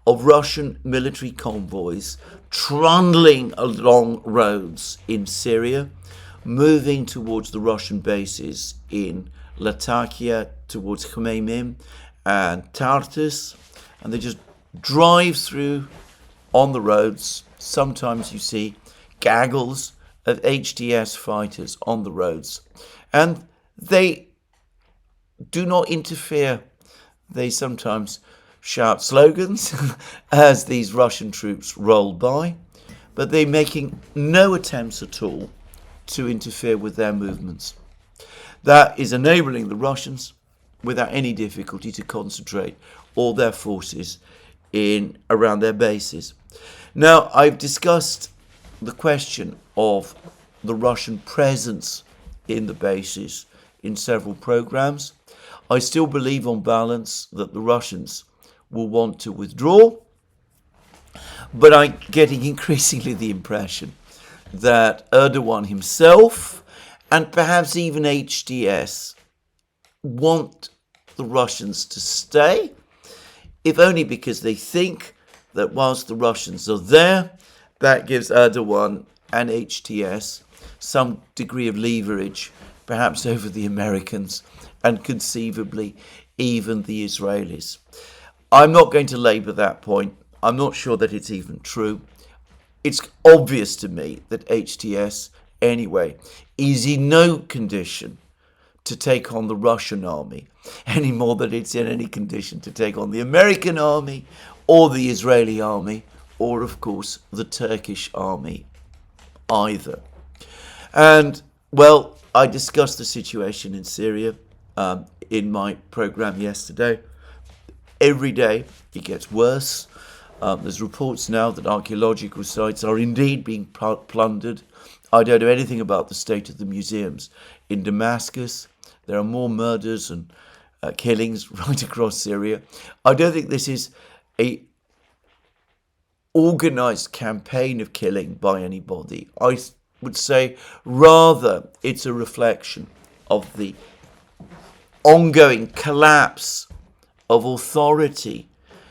of Russian military convoys trundling along roads in Syria, moving towards the Russian bases in Latakia, towards Khmeimim and Tartus, and they just drive through on the roads. Sometimes you see gaggles of HTS fighters on the roads, and they do not interfere. They sometimes shout slogans as these Russian troops roll by, but they're making no attempts at all to interfere with their movements. That is enabling the Russians, without any difficulty, to concentrate all their forces in around their bases. Now, I've discussed the question of the Russian presence in the bases in several programs. I still believe on balance that the Russians will want to withdraw, but I'm getting increasingly the impression that Erdogan himself and perhaps even HTS want the Russians to stay, if only because they think that whilst the Russians are there, that gives Erdogan and HTS some degree of leverage, perhaps over the Americans and conceivably even the Israelis. I'm not going to labour that point. I'm not sure that it's even true. It's obvious to me that HTS, anyway, is in no condition to take on the Russian army any more than it's in any condition to take on the American army or the Israeli army or, of course, the Turkish army either. And, well, I discussed the situation in Syria in my programme yesterday. Every day it gets worse. There's reports now that archaeological sites are indeed being plundered. I don't know anything about the state of the museums in Damascus. There are more murders and killings right across Syria. I don't think this is a organised campaign of killing by anybody. I would say rather it's a reflection of the ongoing collapse of authority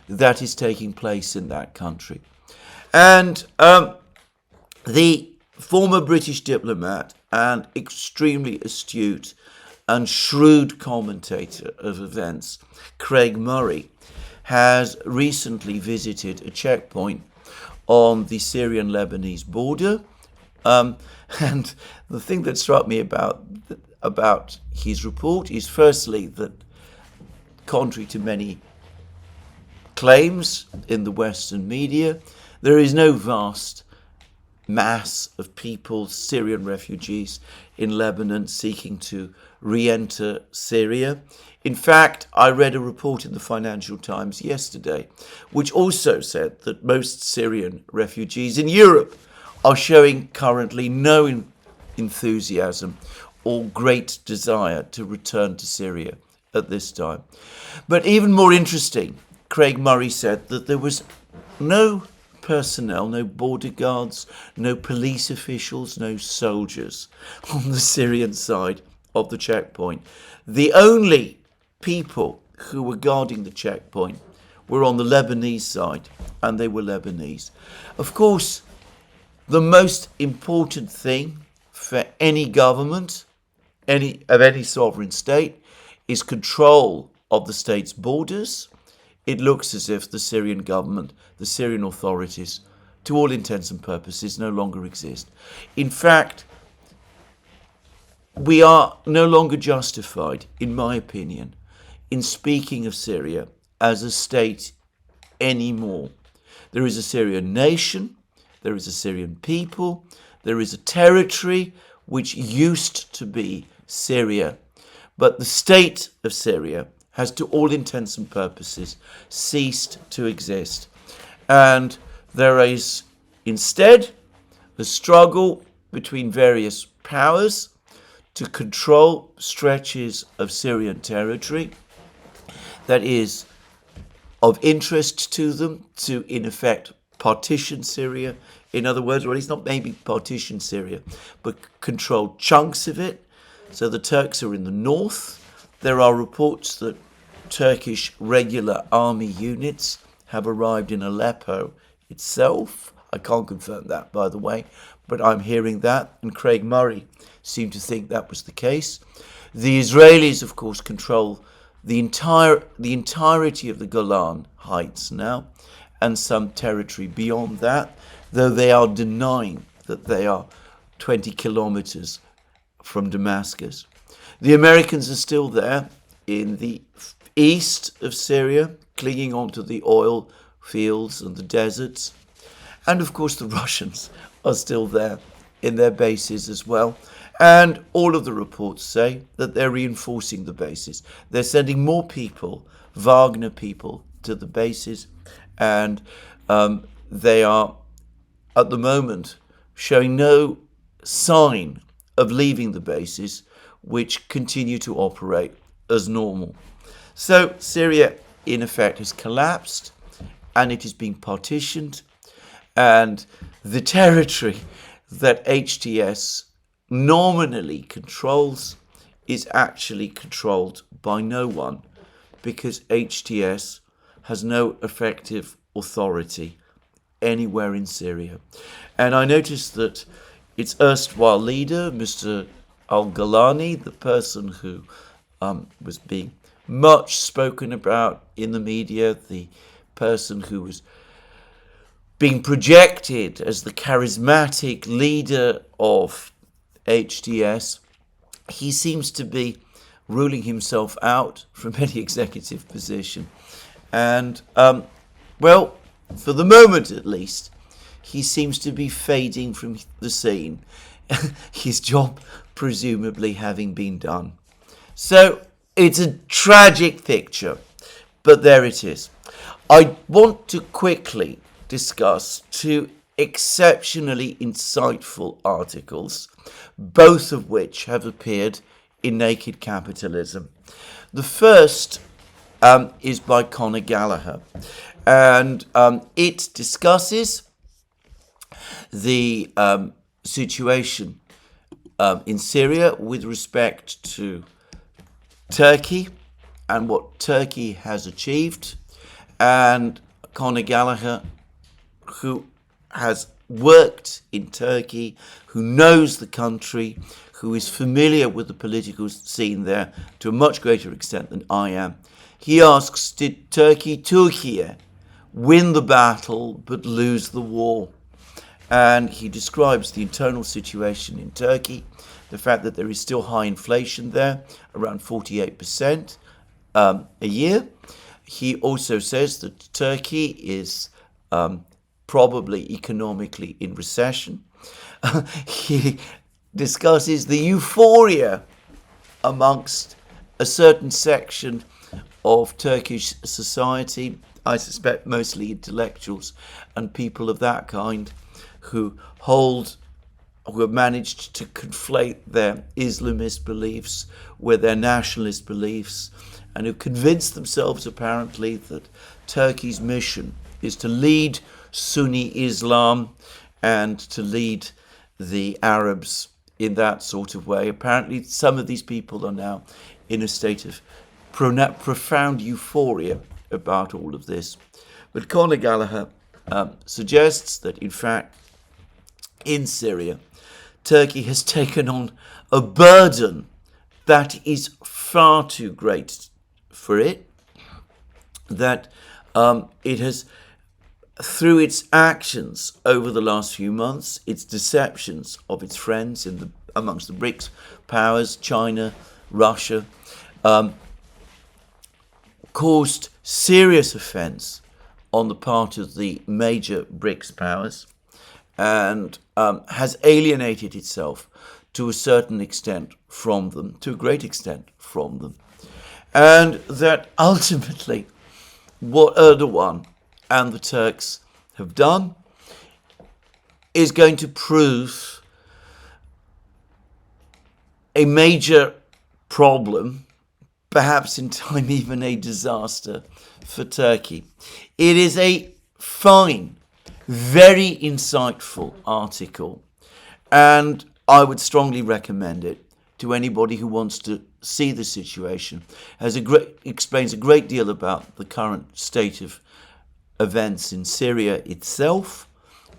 that is taking place in that country. And the former British diplomat and extremely astute and shrewd commentator of events, Craig Murray, has recently visited a checkpoint on the Syrian-Lebanese border. And the thing that struck me about his report is firstly that, contrary to many claims in the Western media, there is no vast mass of people, Syrian refugees in Lebanon, seeking to re-enter Syria. In fact, I read a report in the Financial Times yesterday, which also said that most Syrian refugees in Europe are showing currently no enthusiasm or great desire to return to Syria at this time. But even more interesting, Craig Murray said that there was no personnel, no border guards, no police officials, no soldiers on the Syrian side of the checkpoint. The only people who were guarding the checkpoint were on the Lebanese side, and they were Lebanese. Of course, the most important thing for any government, any sovereign state, is control of the state's borders. It looks as if the Syrian government, the Syrian authorities, to all intents and purposes, no longer exist. In fact, we are no longer justified, in my opinion, in speaking of Syria as a state anymore. There is a Syrian nation, there is a Syrian people, there is a territory which used to be Syria, but the state of Syria has, to all intents and purposes, ceased to exist. And there is instead a struggle between various powers to control stretches of Syrian territory that is of interest to them, to in effect partition Syria. In other words, or at least not maybe partition Syria, but control chunks of it. So the Turks are in the north. There are reports that Turkish regular army units have arrived in Aleppo itself. I can't confirm that, by the way, but I'm hearing that, and Craig Murray seemed to think that was the case. The Israelis, of course, control the entirety of the Golan Heights now, and some territory beyond that, though they are denying that they are 20 kilometers from Damascus. The Americans are still there in the east of Syria, clinging onto the oil fields and the deserts. And of course the Russians are still there in their bases as well. And all of the reports say that they're reinforcing the bases. They're sending more people, Wagner people, to the bases. And they are, at the moment, showing no sign of leaving the bases, which continue to operate as normal. So Syria, in effect, has collapsed, and it is being partitioned, and the territory that HTS nominally controls is actually controlled by no one, because HTS has no effective authority anywhere in Syria. And I noticed that its erstwhile leader, Mr. al-Golani, the person who was being much spoken about in the media, the person who was being projected as the charismatic leader of HTS, he seems to be ruling himself out from any executive position. And, well, for the moment at least, he seems to be fading from the scene, his job presumably having been done. So it's a tragic picture, but there it is. I want to quickly discuss two exceptionally insightful articles, both of which have appeared in Naked Capitalism. The first is by Conor Gallagher, and it discusses the situation in Syria with respect to Turkey and what Turkey has achieved. And Conor Gallagher, who has worked in Turkey, who knows the country, who is familiar with the political scene there to a much greater extent than I am, he asks, did Turkey win the battle but lose the war? And he describes the internal situation in Turkey, the fact that there is still high inflation there, around 48% a year. He also says that Turkey is probably economically in recession. He discusses the euphoria amongst a certain section of Turkish society, I suspect mostly intellectuals and people of that kind, who have managed to conflate their Islamist beliefs with their nationalist beliefs, and who convinced themselves apparently that Turkey's mission is to lead Sunni Islam and to lead the Arabs in that sort of way. Apparently some of these people are now in a state of profound euphoria about all of this. But Conor Gallagher suggests that, in fact, in Syria, Turkey has taken on a burden that is far too great for it, that it has, through its actions over the last few months, its deceptions of its friends amongst the BRICS powers, China, Russia, caused serious offence on the part of the major BRICS powers, and has alienated itself to a certain extent from them, to a great extent from them. And that ultimately what Erdogan and the Turks have done is going to prove a major problem, perhaps in time even a disaster for Turkey. It is a fine, very insightful article, and I would strongly recommend it to anybody who wants to see the situation. Explains a great deal about the current state of events in Syria itself,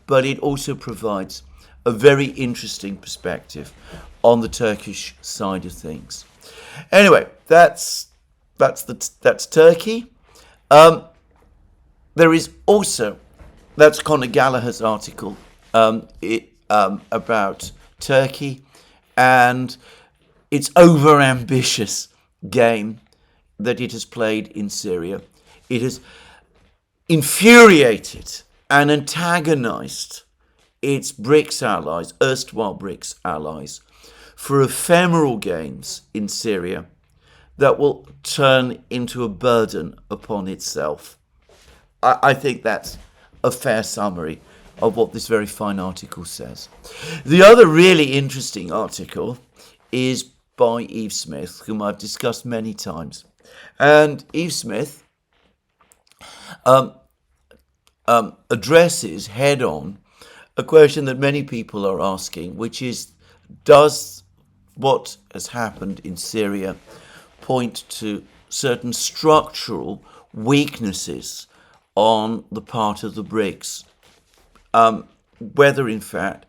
but it also provides a very interesting perspective on the Turkish side of things. Anyway, that's Turkey. There is also, that's Conor Gallagher's article about Turkey and its over-ambitious game that it has played in Syria. It has infuriated and antagonized its BRICS allies, erstwhile BRICS allies, for ephemeral gains in Syria that will turn into a burden upon itself. I think that's a fair summary of what this very fine article says. The other really interesting article is by Eve Smith, whom I've discussed many times. And Eve Smith addresses head-on a question that many people are asking, which is, does what has happened in Syria point to certain structural weaknesses on the part of the BRICS? Whether, in fact,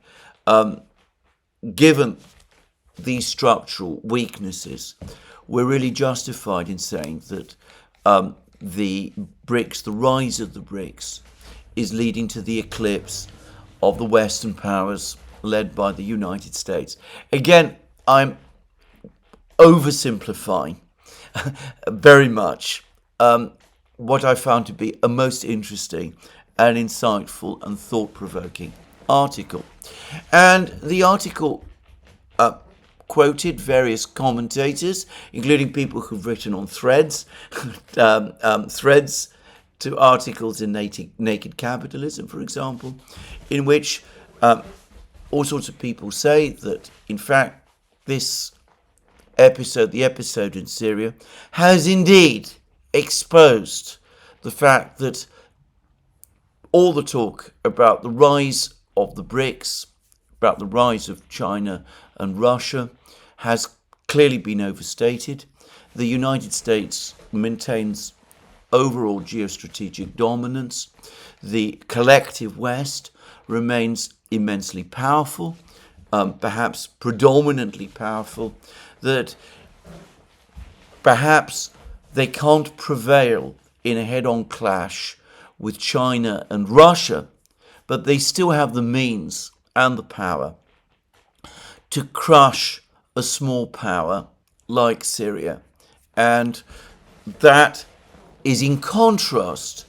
given these structural weaknesses, we're really justified in saying that the BRICS, the rise of the BRICS, is leading to the eclipse of the Western powers led by the United States. Again, I'm oversimplifying very much what I found to be a most interesting and insightful and thought-provoking article. And the article quoted various commentators, including people who've written on threads, threads to articles in Naked Capitalism, for example, in which all sorts of people say that, in fact, this episode, the episode in Syria, has indeed exposed the fact that all the talk about the rise of the BRICS, about the rise of China and Russia, has clearly been overstated. The United States maintains overall geostrategic dominance. The collective West remains immensely powerful, perhaps predominantly powerful, that perhaps they can't prevail in a head-on clash with China and Russia, but they still have the means and the power to crush a small power like Syria. And that is in contrast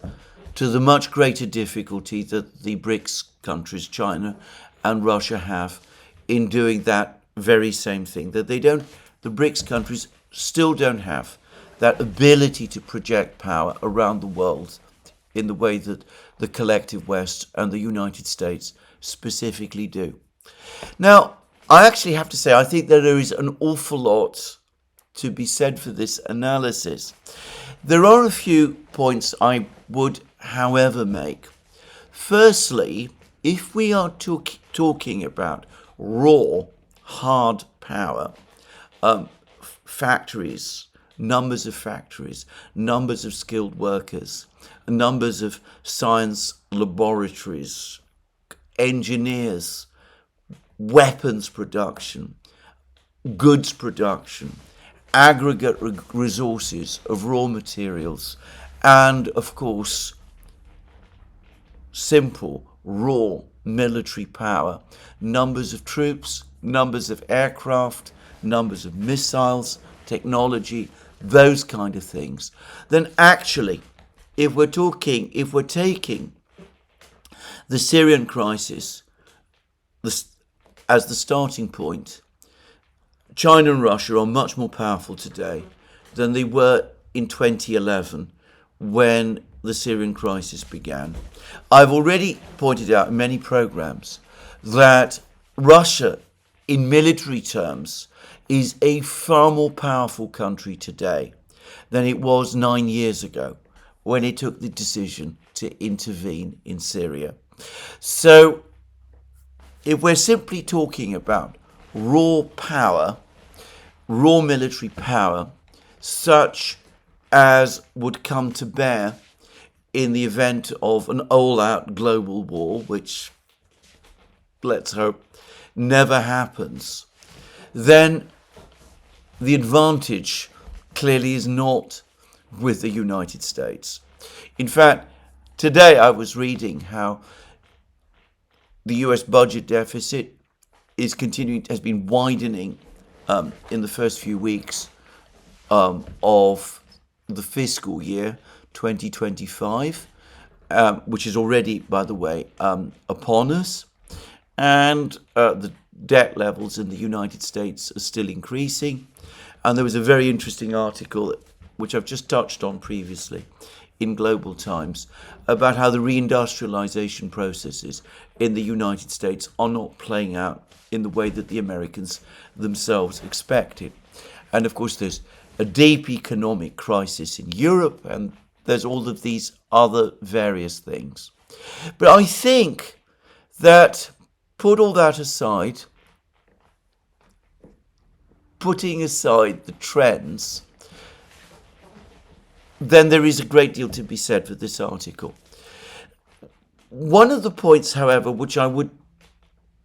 to the much greater difficulty that the BRICS countries, China and Russia, have in doing that very same thing. That they don't, the BRICS countries still don't have that ability to project power around the world in the way that the collective West and the United States specifically do. Now, I actually have to say, I think that there is an awful lot to be said for this analysis. There are a few points I would, however, make. Firstly, if we are talking about raw, hard power, factories, numbers of factories, numbers of skilled workers, numbers of science laboratories, engineers, weapons production, goods production, aggregate resources of raw materials, and of course, simple, raw military power, numbers of troops, numbers of aircraft, numbers of missiles, technology, those kind of things, then actually, if we're taking the Syrian crisis as the starting point, China and Russia are much more powerful today than they were in 2011 when the Syrian crisis began. I've already pointed out in many programs that Russia, in military terms, is a far more powerful country today than it was 9 years ago when it took the decision to intervene in Syria. So, if we're simply talking about raw power, raw military power, such as would come to bear in the event of an all-out global war, which, let's hope, never happens, then the advantage clearly is not with the United States. In fact, today I was reading how the US budget deficit has been widening in the first few weeks of the fiscal year 2025, which is already, by the way, upon us. And the debt levels in the United States are still increasing. And there was a very interesting article, which I've just touched on previously, in Global Times, about how the reindustrialization processes in the United States are not playing out in the way that the Americans themselves expected. And of course, there's a deep economic crisis in Europe, and there's all of these other various things. But I think that, put all that aside, putting aside the trends, then there is a great deal to be said for this article. One of the points, however, which I would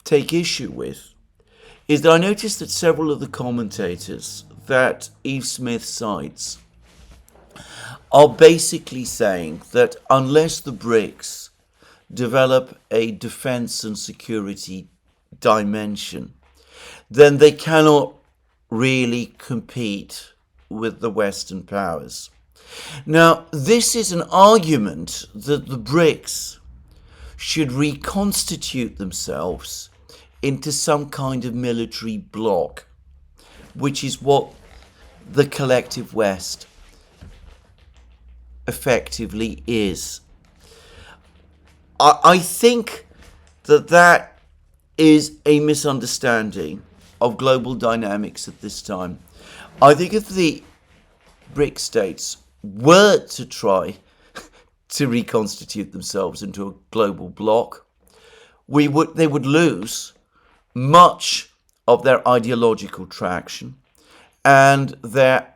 take issue with, is that I noticed that several of the commentators that Eve Smith cites are basically saying that unless the BRICS develop a defense and security dimension, then they cannot really compete with the Western powers. Now, this is an argument that the BRICS should reconstitute themselves into some kind of military bloc, which is what the collective West effectively is. I think that is a misunderstanding of global dynamics at this time. I think if the BRIC states were to try to reconstitute themselves into a global bloc, they would lose much of their ideological traction and their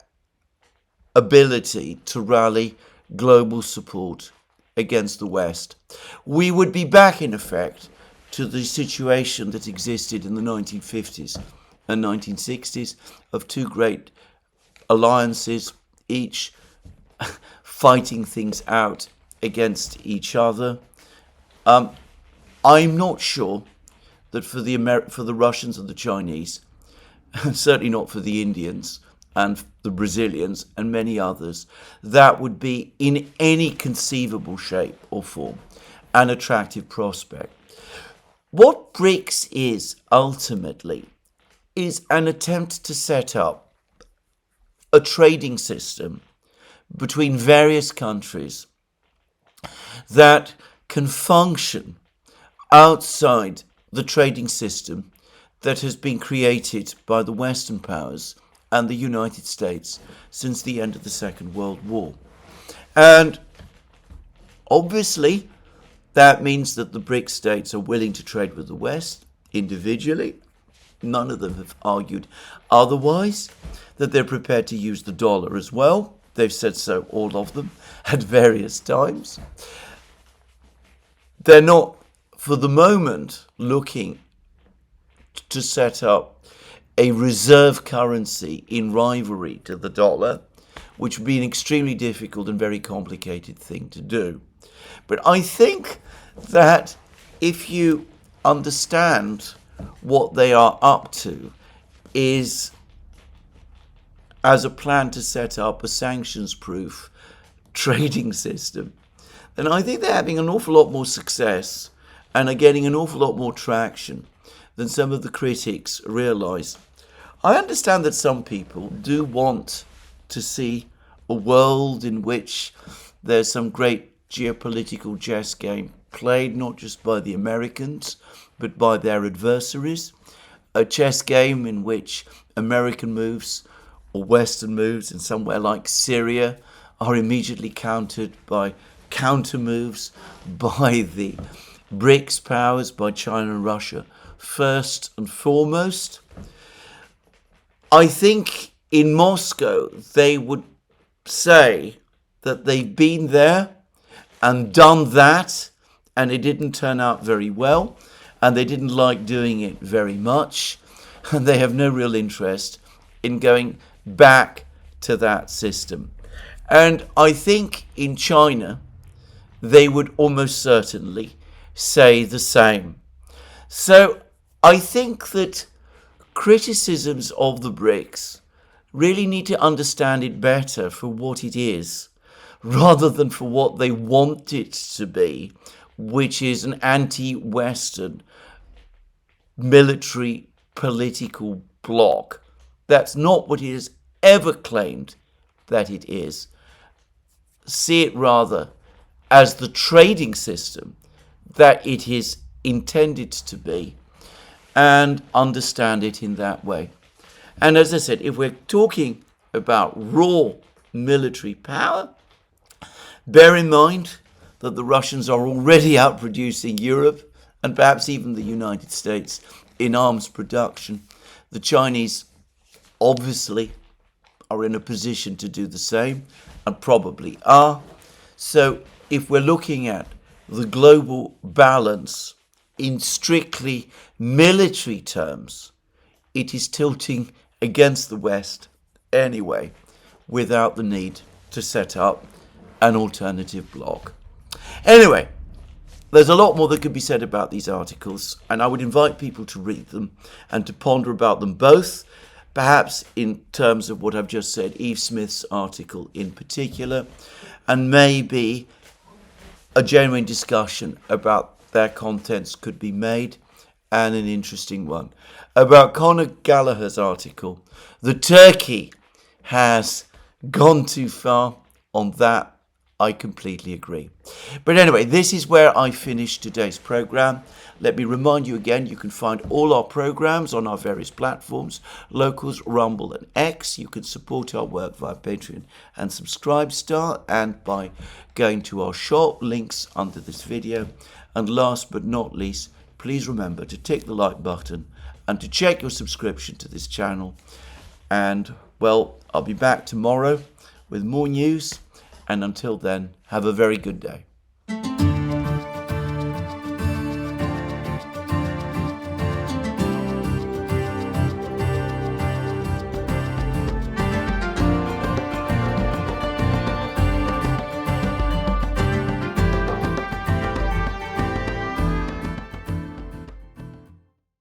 ability to rally global support against the West. We would be back, in effect, to the situation that existed in the 1950s and 1960s of two great alliances, each fighting things out against each other. I'm not sure that for the Russians and the Chinese, and certainly not for the Indians and the Brazilians and many others, that would be in any conceivable shape or form an attractive prospect. What BRICS is ultimately is an attempt to set up a trading system between various countries that can function outside the trading system that has been created by the Western powers and the United States since the end of the Second World War. And obviously, that means that the BRICS states are willing to trade with the West individually. None of them have argued otherwise, that they're prepared to use the dollar as well. They've said so, all of them, at various times. They're not, for the moment, looking to set up a reserve currency in rivalry to the dollar, which would be an extremely difficult and very complicated thing to do. But I think that if you understand what they are up to is as a plan to set up a sanctions-proof trading system, then I think they're having an awful lot more success and are getting an awful lot more traction than some of the critics realise. I understand that some people do want to see a world in which there's some great geopolitical chess game played not just by the Americans, but by their adversaries. A chess game in which American moves or Western moves in somewhere like Syria are immediately countered by counter moves by the BRICS powers, by China and Russia, first and foremost. I think in Moscow they would say that they've been there and done that, and it didn't turn out very well, and they didn't like doing it very much, and they have no real interest in going back to that system. And I think in China, they would almost certainly say the same. So I think that criticisms of the BRICS really need to understand it better for what it is, rather than for what they want it to be, which is an anti-Western military political bloc. That's not what it has ever claimed that it is. See it rather as the trading system that it is intended to be, and understand it in that way. And as I said, if we're talking about raw military power, bear in mind that the Russians are already outproducing Europe and perhaps even the United States in arms production. The Chinese obviously are in a position to do the same and probably are. So if we're looking at the global balance in strictly military terms, it is tilting against the West anyway, without the need to set up an alternative bloc. Anyway, there's a lot more that could be said about these articles, and I would invite people to read them and to ponder about them both, perhaps in terms of what I've just said, Eve Smith's article in particular, and maybe a genuine discussion about their contents could be made, and an interesting one. About Conor Gallagher's article, the Turkey has gone too far. On that, I completely agree. But anyway, this is where I finish today's program. Let me remind you again, you can find all our programs on our various platforms, Locals, Rumble and X. You can support our work via Patreon and Subscribestar, and by going to our shop, links under this video. And last but not least, please remember to tick the like button and to check your subscription to this channel. And, well, I'll be back tomorrow with more news. And until then, have a very good day.